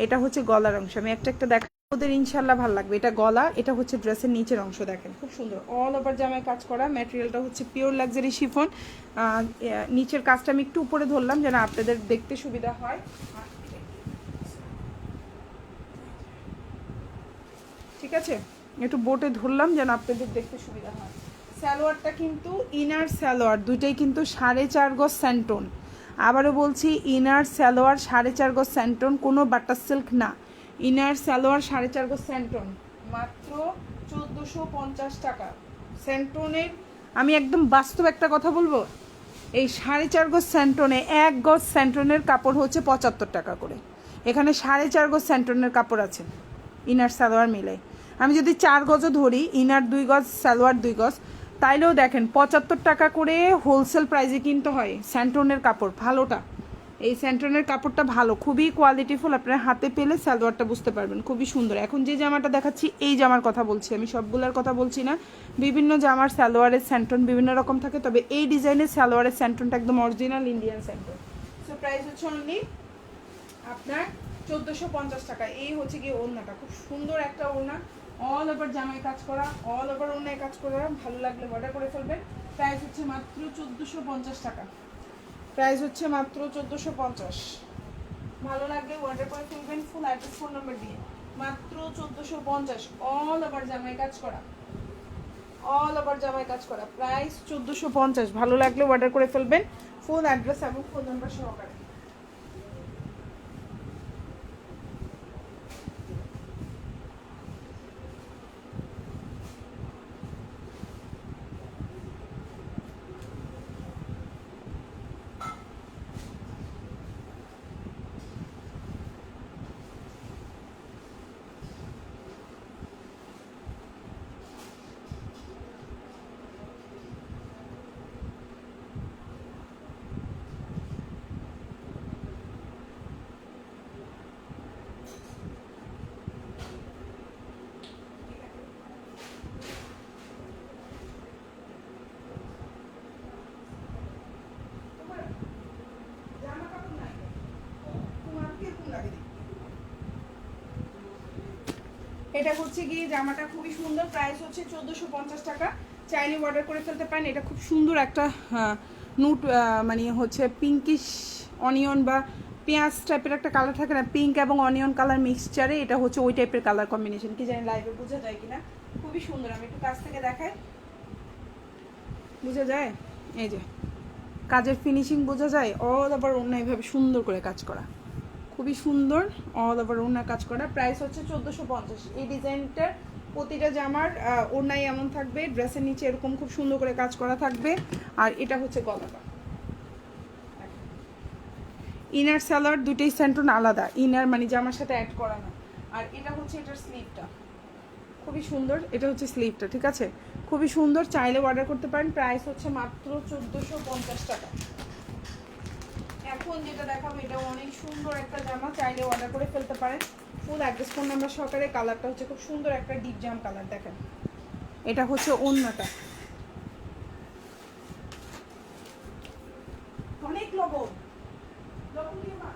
এটা হচ্ছে গলার অংশ। আমি একটা একটা দেখা ওদের ইনশাল্লাহ ভালো লাগবে। এটা গলা, এটা হচ্ছে ড্রেসের নিচের অংশ, দেখেন খুব সুন্দর অল ওভার জামায় কাজ করা। ম্যাটেরিয়ালটা হচ্ছে পিওর লাক্সারি শিফন। নিচের কাজটা আমি একটু উপরে ধরলাম যেন আপনাদের দেখতে সুবিধা হয়। ঠিক আছে, একটু বোটে ধরলাম যেন আপনাদের দেখতে সুবিধা হয়। সালোয়ারটা কিন্তু ইনার সালোয়ার দুইটাই কিন্তু 4.5 গজ স্যান্টন। আবারও বলছি, ইনার সালোয়ার 4.5 গজ স্যান্টন, কোনো বাটার সিল্ক না। ইনার সালোয়ার 4.5 গজ স্যান্টন, মাত্র 1450 টাকা। স্যান্টনের আমি একদম বাস্তব একটা কথা বলবো, এই 4.5 গজ স্যান্টনে 1 গজ স্যান্টনের কাপড় হচ্ছে 75 টাকা করে। এখানে 4.5 গজ স্যান্টনের কাপড় আছে ইনার সালোয়ার মিলে। আমি যদি 4 গজও ধরি, ইনার 2 গজ সালোয়ার 2 গজ, তাইলেও দেখেন 75 টাকা করে হোলসেল প্রাইসে কিনতে হয় স্যান্টনের কাপড় ভালোটা। এই স্যান্টনের কাপড়টা ভালো, খুবই কোয়ালিটিফুল, আপনারা হাতে পেলে সালোয়ারটা বুঝতে পারবেন, খুবই সুন্দর। এখন যে জামাটা দেখাচ্ছি এই জামার কথা বলছি আমি, সবগুলোর কথা বলছি না। বিভিন্ন জামার সালোয়ারের স্যান্টন বিভিন্ন রকম থাকে, তবে এই ডিজাইনের সালোয়ারের স্যান্টনটা একদম অরিজিনাল ইন্ডিয়ান স্যান্টন। সো প্রাইস হচ্ছে অনলি আপনার 1450 টাকা। এই হচ্ছে কি ওড়নাটা, খুব সুন্দর একটা ওড়না, অল ওভার জামায় কাজ করা, অল ওভার ওড়নায় কাজ করা। ভালো লাগলে অর্ডার করে ফেলবেন। প্রাইস হচ্ছে মাত্র 1450 টাকা। প্রাইস হচ্ছে মাত্র 1450। ভালো লাগলে অর্ডার করে ফেলবেন ফুল অ্যাড্রেস ফোন নাম্বার দিয়ে। মাত্র 1450, অল ওভার জামায় কাজ করা, অল ওভার জামায় কাজ করা। প্রাইস 1450। ভালো লাগলে অর্ডার করে ফেলবেন ফুল অ্যাড্রেস এবং ফোন নাম্বার সহকারে। এটা হচ্ছে কি জামাটা খুবই সুন্দর, প্রাইস হচ্ছে 1450 টাকা। চাইলে অর্ডার করে ফেলতে পারেন। এটা খুব সুন্দর একটা নুট মানে হচ্ছে পিঙ্কিশ অনিয়ন বা পেঁয়াজ টাইপের একটা কালার থাকে না, পিঙ্ক এবং অনিয়ন কালার মিক্সচারে, এটা হচ্ছে ওই টাইপের কালার কম্বিনেশন। কি জানি লাইভে বোঝা যায় কিনা, খুবই সুন্দর। আমি একটু কাছ থেকে দেখাই, বোঝা যায়? এই যে কাজের ফিনিশিং বোঝা যায়। অল ওভার অন্য এইভাবে সুন্দর করে কাজ করা, খুবই সুন্দর, অল ওভার ওড়না কাজ করা। প্রাইস হচ্ছে 1450। এই ডিজাইনটার প্রতিটা জামার ওড়নাই এমন থাকবে, ড্রেসের নিচে এরকম খুব সুন্দর করে কাজ করা থাকবে। আর এটা হচ্ছে গলাটা, ইনার সালোয়ার দুটোই স্যান্টন আলাদা, ইনার মানে জামার সাথে অ্যাড করা না। আর এটা হচ্ছে এটার স্লিভটা, খুবই সুন্দর। এটা হচ্ছে স্লিভটা, ঠিক আছে, খুবই সুন্দর। চাইলে অর্ডার করতে পারেন। প্রাইস হচ্ছে মাত্র 1450 টাকা। এখন যেটা দেখাবো এটা অনেক সুন্দর একটা জামা, চাইলে অর্ডার করে ফেলতে পারেন ফুল অ্যাড্রেস ফোন নাম্বার সহকারে। কালারটা হচ্ছে খুব সুন্দর একটা ডিপ জাম কালার, দেখেন। এটা হচ্ছে ওড়নাটা, অনেক লবণ লবণ দিয়ে মা।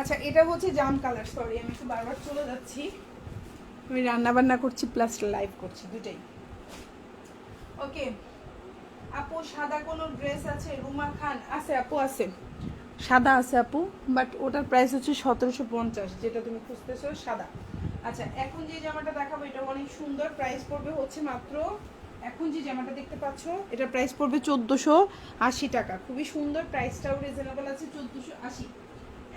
আচ্ছা, এটা হচ্ছে জাম কালার। সরি আমি একটু বারবার চলে যাচ্ছি, আমি রান্না বান্না করছি প্লাস লাইভ করছি দুটাই। ওকে আপু, সাদা কোনো ড্রেস আছে? রুমা খান আছে আপু, আছে সাদা আছে আপু, বাট ওটার প্রাইস হচ্ছে 1750, যেটা তুমি খুঁজতেছো সাদা। আচ্ছা, এখন যে জামাটা দেখাবো এটা অনেক সুন্দর, প্রাইস পড়বে হচ্ছে মাত্র, এখন যে জামাটা দেখতে পাচ্ছ এটা প্রাইস পড়বে 1480 টাকা। খুবই সুন্দর, প্রাইসটাও রিজনেবল আছে, 1480।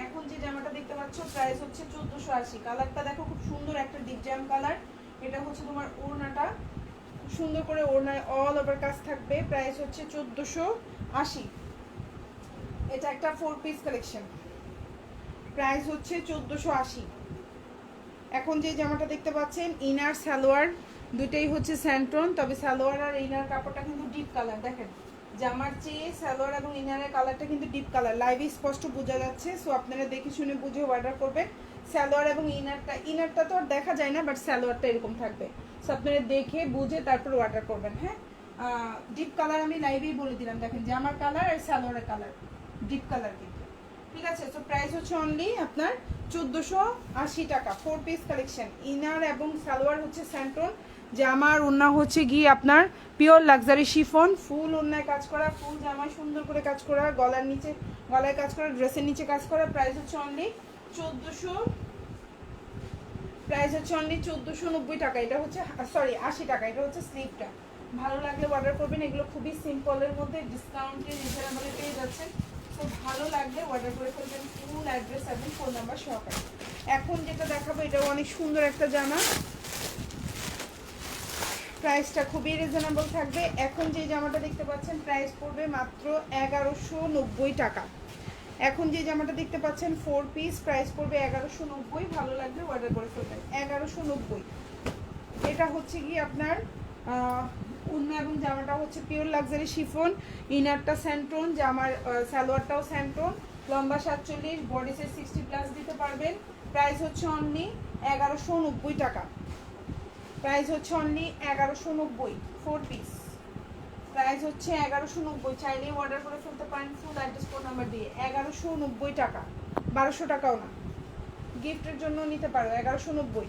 এখন যে জামাটা দেখতে পাচ্ছ প্রাইস হচ্ছে 1480। কালারটা দেখো, খুব সুন্দর একটা ডিপ জাম কালার। এটা হচ্ছে তোমার ওড়নাটা, খুব সুন্দর করে ওড়নায় অল ওভার কাজ থাকবে। প্রাইস হচ্ছে 1480। এটা একটা 4 পিস কালেকশন, প্রাইস হচ্ছে 1480। এখন যে জামাটা দেখতে পাচ্ছেন ইনার সালোয়ার দুটেই হচ্ছে স্যান্টন, তবে সালোয়ার আর ইনার কাপড়টা কিন্তু ডিপ কালার। দেখেন জামার চেয়ে সালোয়ার এবং ইনারের কালারটা কিন্তু ডিপ কালার, লাইভে স্পষ্ট বোঝা যাচ্ছে। সো আপনারা দেখে শুনে বুঝে অর্ডার করবেন। সালোয়ার এবং ইনারটা তো আর দেখা যায় না, বাট সালোয়ারটা এরকম থাকবে। সো আপনারা দেখে বুঝে তারপর অর্ডার করবেন। হ্যাঁ, ডিপ কালার আমি লাইভেই বলে দিলাম, দেখেন জামার কালার আর সালোয়ারের কালার ডিপ কালার কিন্তু, ঠিক আছে। তো প্রাইস হচ্ছে অনলি আপনার 1480 টাকা, 4 পিস কালেকশন। ইনার এবং সালোয়ার হচ্ছে স্যান্টন, জামার ওড়না হচ্ছে গিয়ে আপনার পিওর লাক্সারি শিফন, ফুল ওড়নায় কাজ করা, ফুল জামায় সুন্দর করে কাজ করা, গলার নিচে গলায় কাজ করা, ড্রেসের নিচে কাজ করা। প্রাইস হচ্ছে অনলি 1490 টাকা। এটা হচ্ছে সরি 80 টাকা, এটা হচ্ছে স্লিপটা। ভালো লাগলে অর্ডার করবেন, এগুলো খুবই সিম্পলের মধ্যে ডিসকাউন্টে রিজনেবলে পেয়ে যাচ্ছেন। তো ভালো লাগলে অর্ডার করে ফেলবেন ফুল অ্যাড্রেস এবং ফোন নাম্বার সহকারে। এখন যেটা দেখাবো এটাও অনেক সুন্দর একটা জামা, প্রাইসটা খুবই রিজনেবল থাকবে। এখন যে জামাটা দেখতে পাচ্ছেন প্রাইস পড়বে মাত্র 1190 টাকা। এখন যে জামাটা দেখতে পাচ্ছেন 4 পিস, প্রাইস পড়বে 1190। ভালো লাগলে অর্ডার করে ফেলবেন 1190। এটা হচ্ছে কি আপনার ওড়না এবং জামাটা হচ্ছে পিওর লাক্সারি শিফন, ইনারটা স্যান্টন, জামার সালোয়ারটাও স্যান্টন, লম্বা 47, বডি সাইজ 60 প্লাস দিতে পারবেন। প্রাইস হচ্ছে অনলি 1190 টাকা। প্রাইস হচ্ছে অনলি 1190, 4 পিস। প্রাইস হচ্ছে 1190, চাইলেই অর্ডার করে ফেলতে পারেন ফুল অ্যাড্রেস ফোন নাম্বার দিয়ে। 1190 টাকা, 1200 টাকাও না, গিফটের জন্য নিতে পারো 1190।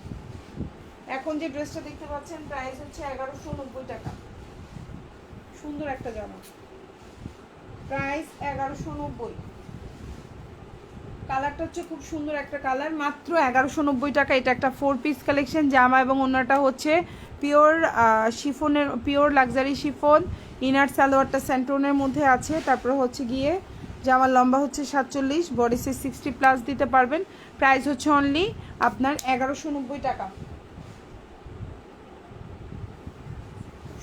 এখন যে ড্রেসটা দেখতে পাচ্ছেন প্রাইস হচ্ছে 1190 টাকা, সুন্দর একটা জামা, প্রাইস 1190। কালারটা হচ্ছে খুব সুন্দর একটা কালার, মাত্র 1190 টাকা। এটা একটা 4 পিস কালেকশন, জামা এবং ওড়নাটা হচ্ছে পিওর শিফনের, পিওর লাক্সারি শিফন, ইনার সালোয়ারটা স্যান্টনের মধ্যে আছে। তারপর হচ্ছে গিয়ে জামার লম্বা হচ্ছে 47, বডি সাইজ 60 প্লাস দিতে পারবেন। প্রাইস হচ্ছে অনলি আপনার 1190 টাকা।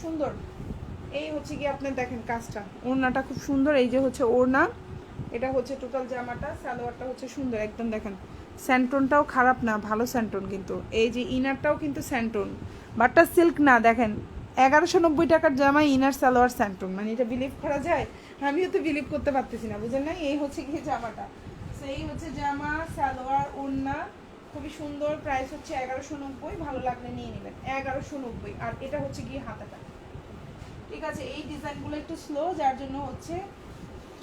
সুন্দর, এই হচ্ছে গিয়ে আপনার দেখেন কাজটা, ওড়নাটা খুব সুন্দর, এই যে হচ্ছে ওড়না, এটা হচ্ছে টোটাল জামাটা, সালোয়ারটা হচ্ছে সুন্দর একদম। দেখেন স্যান্টনটাও খারাপ না, ভালো স্যান্টন কিন্তু। এই যে ইনারটাও কিন্তু স্যান্টন, বাটার সিল্ক না। দেখেন 1190 টাকার জামায় ইনার সালোয়ার স্যান্টন, মানে এটা বিলিভ করা যায়? আমিও তো বিলিভ করতে পারতেছি না, বুঝেন না? এই হচ্ছে গিয়ে জামাটা, সেই হচ্ছে জামা, সালোয়ার, ওড়না খুবই সুন্দর। প্রাইস হচ্ছে 1190, ভালো লাগলে নিয়ে নেবেন 1190। আর এটা হচ্ছে গিয়ে হাতাটা, ঠিক আছে। এই ডিজাইনগুলো একটু স্লো, যার জন্য হচ্ছে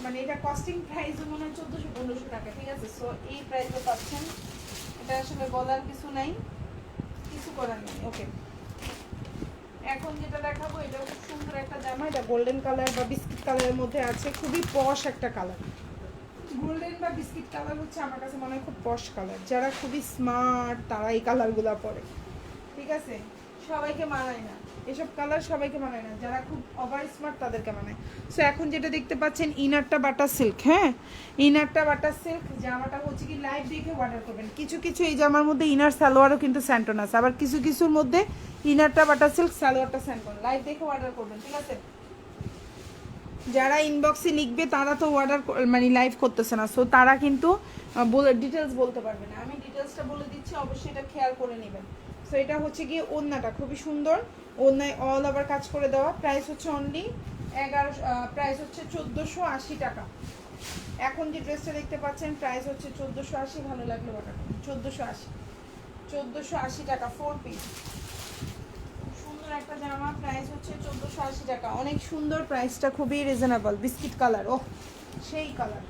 মানে এটা কস্টিং প্রাইস মনে হয় 1400-1500 টাকা, ঠিক আছে। সো এই প্রাইসে পাচ্ছেন, এটা আসলে বলার কিছু নাই, কিছু করার নেই। ওকে, এখন যেটা দেখাবো এটা খুব সুন্দর একটা জামা, এটা গোল্ডেন কালার বা বিস্কিট কালারের মধ্যে আছে, খুবই পশ একটা কালার। গোল্ডেন বা বিস্কিট কালার হচ্ছে আমার কাছে মনে হয় খুব পশ কালার, যারা খুবই স্মার্ট তারা এই কালারগুলো পরে, ঠিক আছে। সবাইকে মানায় না এসব কালার, সবাইকে মানায় না, যারা খুব ওভার স্মার্ট তাদেরকে মানায়। সো এখন যেটা দেখতে পাচ্ছেন ইনারটা বাটার সিল্ক, হ্যাঁ ইনারটা বাটার সিল্ক, জামাটা হচ্ছে কি লাইভ দেখে অর্ডার করবেন। কিছু কিছু এই জামার মধ্যে ইনার সালোয়ারও কিন্তু স্যান্টন আছে, আবার কিছু কিছুর মধ্যে ইনারটা বাটার সিল্ক, সালোয়ারটা স্যান্টন, লাইভ দেখে অর্ডার করবেন, ঠিক আছে। যারা ইনবক্সে লিখবে তারা তো অর্ডার মানে লাইভ করতেছে না, সো তারা কিন্তু বলে ডিটেলস বলতে পারবে না। আমি ডিটেলসটা বলে দিচ্ছি, অবশ্যই এটা খেয়াল করে নেবেন। সো এটা হচ্ছে গিয়ে ওড়নাটা খুবই সুন্দর, ওড়নায় অল ওভার কাজ করে দেওয়া। প্রাইস হচ্ছে অনলি প্রাইস হচ্ছে 1480 টাকা। এখন যে ড্রেসটা দেখতে পাচ্ছেন প্রাইস হচ্ছে 1480, ভালো লাগলো অর্ডার করুন। 1480 টাকা, 4 পিস, সুন্দর একটা জামা, প্রাইস হচ্ছে 1480 টাকা। অনেক সুন্দর, প্রাইসটা খুবই রিজনেবল, বিস্কিট কালার, ও সেই কালার।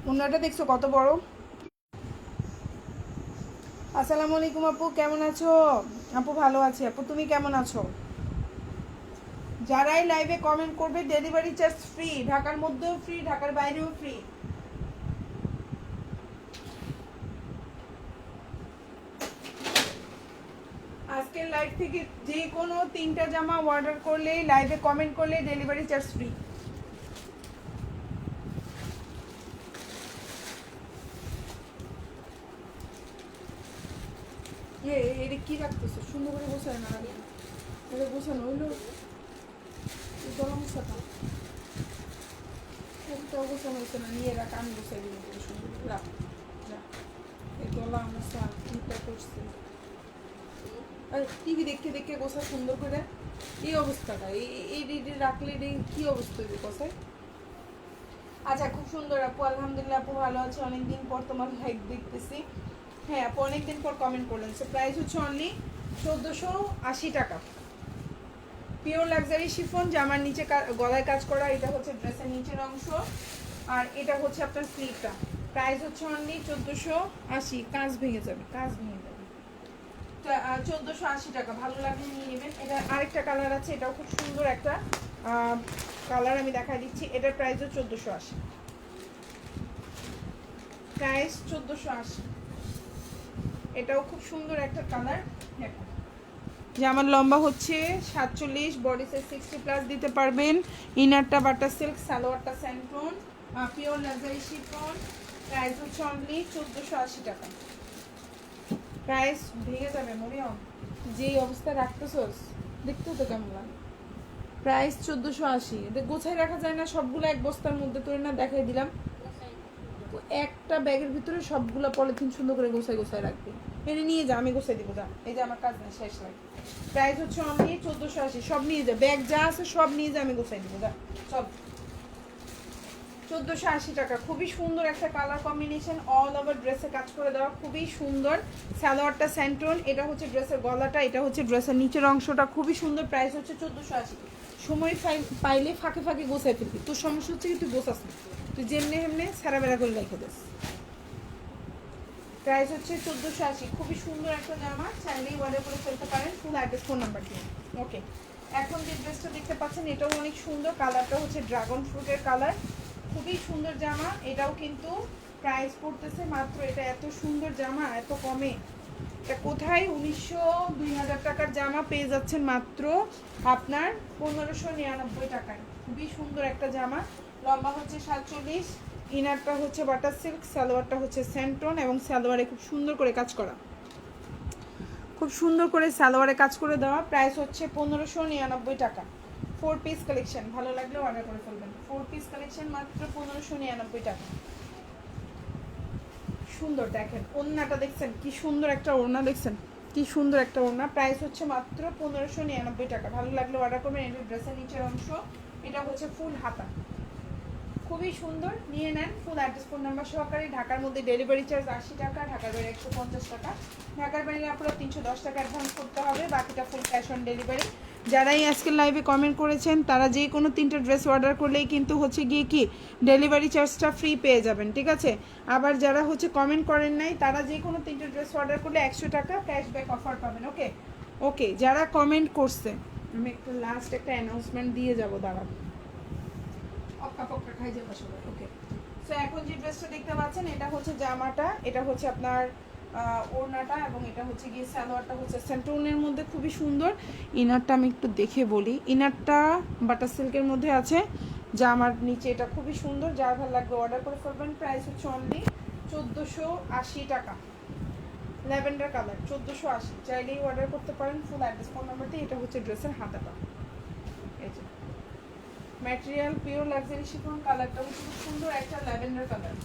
ওড়নাটা দেখছো কত বড়? আসসালামু আলাইকুম আপু, কেমন আছো? আপু ভালো আছি আপু, তুমি কেমন আছো? যারাই লাইভে কমেন্ট করবে ডেলিভারি চার্জ ফ্রি, ঢাকার মধ্যেও ফ্রি, ঢাকার বাইরেও ফ্রি। আজকে আজকের লাইভ থেকে যে কোনো 3টা জামা অর্ডার করলে, লাইভে কমেন্ট করলে ডেলিভারি চার্জ ফ্রি। এটা কি রাখতেছো? সুন্দর করে গোছায় না আগে, এটা গোছানো হইলো গরম সাথা একটাও গোছানো হচ্ছে না, নিয়ে রাখ, আমি গোছাই দিই সুন্দর রাখ। এই গলা আমার সাথে করছে, আর টিভি দেখতে দেখতে গোছা সুন্দর করে এই অবস্থাটা, এই রাখলে কি অবস্থা হইবে গোছায়? আচ্ছা, খুব সুন্দর আপু, আলহামদুলিল্লাহ আপু ভালো আছে, অনেকদিন পর তোমার লাইক দেখতেছি। হ্যাঁ আপু, অনেকদিন পর কমেন্ট করলেন। সো প্রাইস হচ্ছে অনলি 1480 টাকা। পিওর লাক্সারি শিফন, জামার নিচে গলায় কাজ করা, এটা হচ্ছে ড্রেসের নিচের অংশ, আর এটা হচ্ছে আপনার স্লিভটা। প্রাইস হচ্ছে অনলি 1480। কাজ ভেঙে যাবে, কাজ ভেঙে যাবে। 1480 টাকা, ভালো লাগলে নিয়ে নেবেন। এটা আরেকটা কালার আছে, এটাও খুব সুন্দর একটা কালার, আমি দেখাই দিচ্ছি। এটার প্রাইসও 1480, প্রাইস 1480। এটাও খুব সুন্দর একটা কালার। দেখো, জামার লম্বা হচ্ছে 47, বডি সাইজ 60+ দিতে পারবেন। ইনারটা বাটার সিল্ক, সালোয়ারটা স্যান্টন, পিওর লাক্সারি শিফন। প্রাইস হচ্ছে অনলি 1480 টাকা। প্রাইস ভেঙে যাবে মরিয়ম, যেই অবস্থা রাখতেছোস দেখতেও তো কেমন লাগে। প্রাইস 1480। এটা গোছায় রাখা যায় না, সবগুলো এক বস্তার মধ্যে তোরে না দেখাই দিলাম। একটা ব্যাগের ভিতরে সবগুলো পলিথিন সুন্দর করে গোছায় গোছায় রাখবে। এনে নিয়ে যা, আমি গোছাই দিব, যা। এই যে আমার কাজ না, শেষ লাগে। প্রাইস হচ্ছে অনলি 1480। সব নিয়ে যা, ব্যাগ যা আছে সব নিয়ে যা, আমি গোছাই দিব, যা সব। 1480 টাকা। খুবই সুন্দর একটা কালার কম্বিনেশন, অল ওভার ড্রেসে কাজ করে দেওয়া, খুবই সুন্দর। সালোয়ারটা স্যান্টন, এটা হচ্ছে ড্রেসের গলাটা, এটা হচ্ছে ড্রেসের নিচের অংশটা, খুবই সুন্দর। প্রাইস হচ্ছে 1480। সময় পাইলে ফাঁকে ফাঁকে গোছাই ফেলবি, তোর সমস্যা হচ্ছে কি তুই গোছাস না, তুই যেমনে হেমনে সারা বেড়া করে রেখে দিস। প্রাইস হচ্ছে 1480। খুবই সুন্দর একটা জামা, চাইলেই অর্ডার করে ফেলতে পারেন, ফুল অ্যাড্রেস ফোন নাম্বার দিয়ে। ওকে, এখন যে ড্রেসটা দেখতে পাচ্ছেন এটাও অনেক সুন্দর, কালারটা হচ্ছে ড্রাগন ফ্রুটের কালার, খুবই সুন্দর জামা। এটাও কিন্তু প্রাইস পড়তেছে মাত্র, এটা এত সুন্দর জামা এত কমে, এটা কোথায় 1900-2000 টাকার জামা পেয়ে যাচ্ছেন মাত্র আপনার 1599 টাকায়। খুবই সুন্দর একটা জামা, লম্বা হচ্ছে 47, ইনারটা হচ্ছে বাটার সিল্ক, সালোয়ারটা হচ্ছে স্যান্টন, এবং সালোয়ারে খুব সুন্দর করে কাজ করা, খুব সুন্দর করে সালোয়ারে কাজ করে দেওয়া। প্রাইস হচ্ছে 1599 টাকা। 4 পিস কালেকশন, ভালো লাগলে অর্ডার করে ফেলবেন। 4 পিস কালেকশন মাত্র 1599 টাকা। সুন্দর, দেখেন ওড়নাটা দেখছেন কি সুন্দর একটা ওড়না, দেখছেন কি সুন্দর একটা ওড়না। প্রাইস হচ্ছে মাত্র 1599 টাকা। ভালো লাগলে অর্ডার করবেন। এটা ড্রেসের নিচের অংশ, এটা হচ্ছে ফুল হাতা, খুবই সুন্দর, নিয়ে নেন। ফুল অ্যাড্রেস ফোন নাম্বার সহকারে। ঢাকার মধ্যে ডেলিভারি চার্জ 80 টাকা, ঢাকার বাইরে 150 টাকা। ঢাকার বাইরে আপনারা 310 টাকা অ্যাডভান্স করতে হবে, বাকিটা ফুল ক্যাশ অন ডেলিভারি। যারাই আজকের লাইভে কমেন্ট করেছেন তারা যে কোনো 3টা ড্রেস অর্ডার করলেই কিন্তু হচ্ছে গিয়ে কি ডেলিভারি চার্জটা ফ্রি পেয়ে যাবেন, ঠিক আছে? আবার যারা হচ্ছে কমেন্ট করেন নাই তারা যে কোনো 3টা ড্রেস অর্ডার করলে 100 টাকা ক্যাশব্যাক অফার পাবেন। ওকে ওকে, যারা কমেন্ট করছে আমি একটু লাস্ট একটা অ্যানাউন্সমেন্ট দিয়ে যাবো, দাঁড়াবো, পক্কা পক্কা খাই যাবে সবাই। ওকে, সো এখন যে ড্রেসটা দেখতে পাচ্ছেন এটা হচ্ছে জামাটা, এটা হচ্ছে আপনার ওড়নাটা, এবং এটা হচ্ছে গিয়ে সালোয়ারটা হচ্ছে স্যান্টনের মধ্যে, খুবই সুন্দর। ইনারটা আমি একটু দেখে বলি, ইনারটা বাটার সিল্কের মধ্যে আছে, জামার নিচে এটা খুবই সুন্দর। যার ভালো লাগবে অর্ডার করে ফেলবেন। প্রাইস হচ্ছে অনলি 1480 টাকা। ল্যাভেন্ডার কালার 1480, চাইলেই অর্ডার করতে পারেন। ফুল অ্যাড্রেস ফোন নাম্বার দিয়ে। এটা হচ্ছে ড্রেসের হাতাটা, এই যে ম্যাটেরিয়াল পিওর লাক্সারি শিফন, কালারটা হচ্ছে খুব সুন্দর একটা ল্যাভেন্ডার কালার।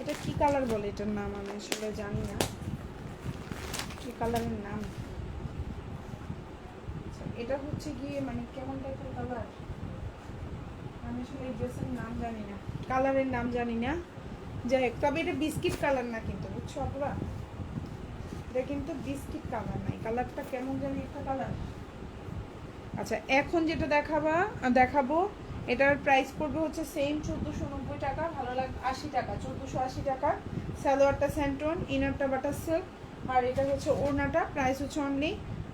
এটা কি কালার বলে, এটার নাম আমি আসলে জানি না, কি কালারের নাম। এটা হচ্ছে গিয়ে মানে কেমন টাইপের কালার, আমি আসলে এই ড্রেসের নাম জানি না, কালারের নাম জানি না। যাই হোক, তবে এটা বিস্কিট কালার না কিন্তু, বুঝছো আপনারা, এটা কিন্তু বিস্কিট কালার নাই, কালারটা কেমন জানি একটা কালার। আচ্ছা, এখন যেটা দেখাবো এটার প্রাইস পড়বে হচ্ছে সেম 1490 টাকা। ভালো লাগে 80 টাকা, 1480 টাকা। সালোয়ারটা স্যান্টন, ইনারটা বাটার সিল্ক, আর এটা হচ্ছে ওড়নাটা। প্রাইস হচ্ছে অনলি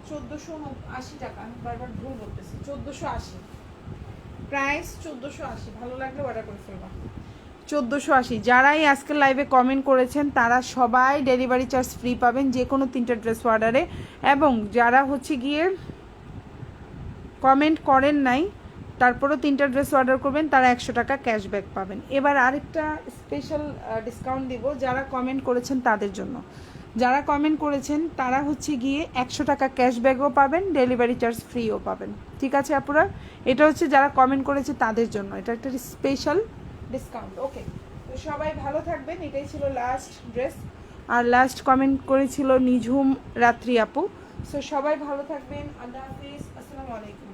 1480 টাকা। আমি বারবার ভুল বলতেছি, 1480, প্রাইস 1480। ভালো লাগলে অর্ডার করে ফেলবা। 1480। যারাই আজকের লাইভে কমেন্ট করেছেন তারা সবাই ডেলিভারি চার্জ ফ্রি পাবেন যে কোনো 3টা ড্রেস অর্ডারে, এবং যারা হচ্ছে গিয়ে কমেন্ট করেন নাই তারপরও 3টা ড্রেস অর্ডার করবেন তারা 100 টাকা ক্যাশব্যাক পাবেন। এবার আরেকটা স্পেশাল ডিসকাউন্ট দিব যারা কমেন্ট করেছেন তাদের জন্য। যারা কমেন্ট করেছেন তারা হচ্ছে গিয়ে 100 টাকা ক্যাশব্যাকও পাবেন, ডেলিভারি চার্জ ফ্রিও পাবেন। ঠিক আছে আপুরা, এটা হচ্ছে যারা কমেন্ট করেছে তাদের জন্য, এটা একটা স্পেশাল ডিসকাউন্ট। ওকে, তো সবাই ভালো থাকবেন। এটাই ছিল লাস্ট ড্রেস, আর লাস্ট কমেন্ট করেছিল নিঝুম রাত্রি আপু। সো সবাই ভালো থাকবেন। আল্লাহ হাফিজ, আসসালামু আলাইকুম।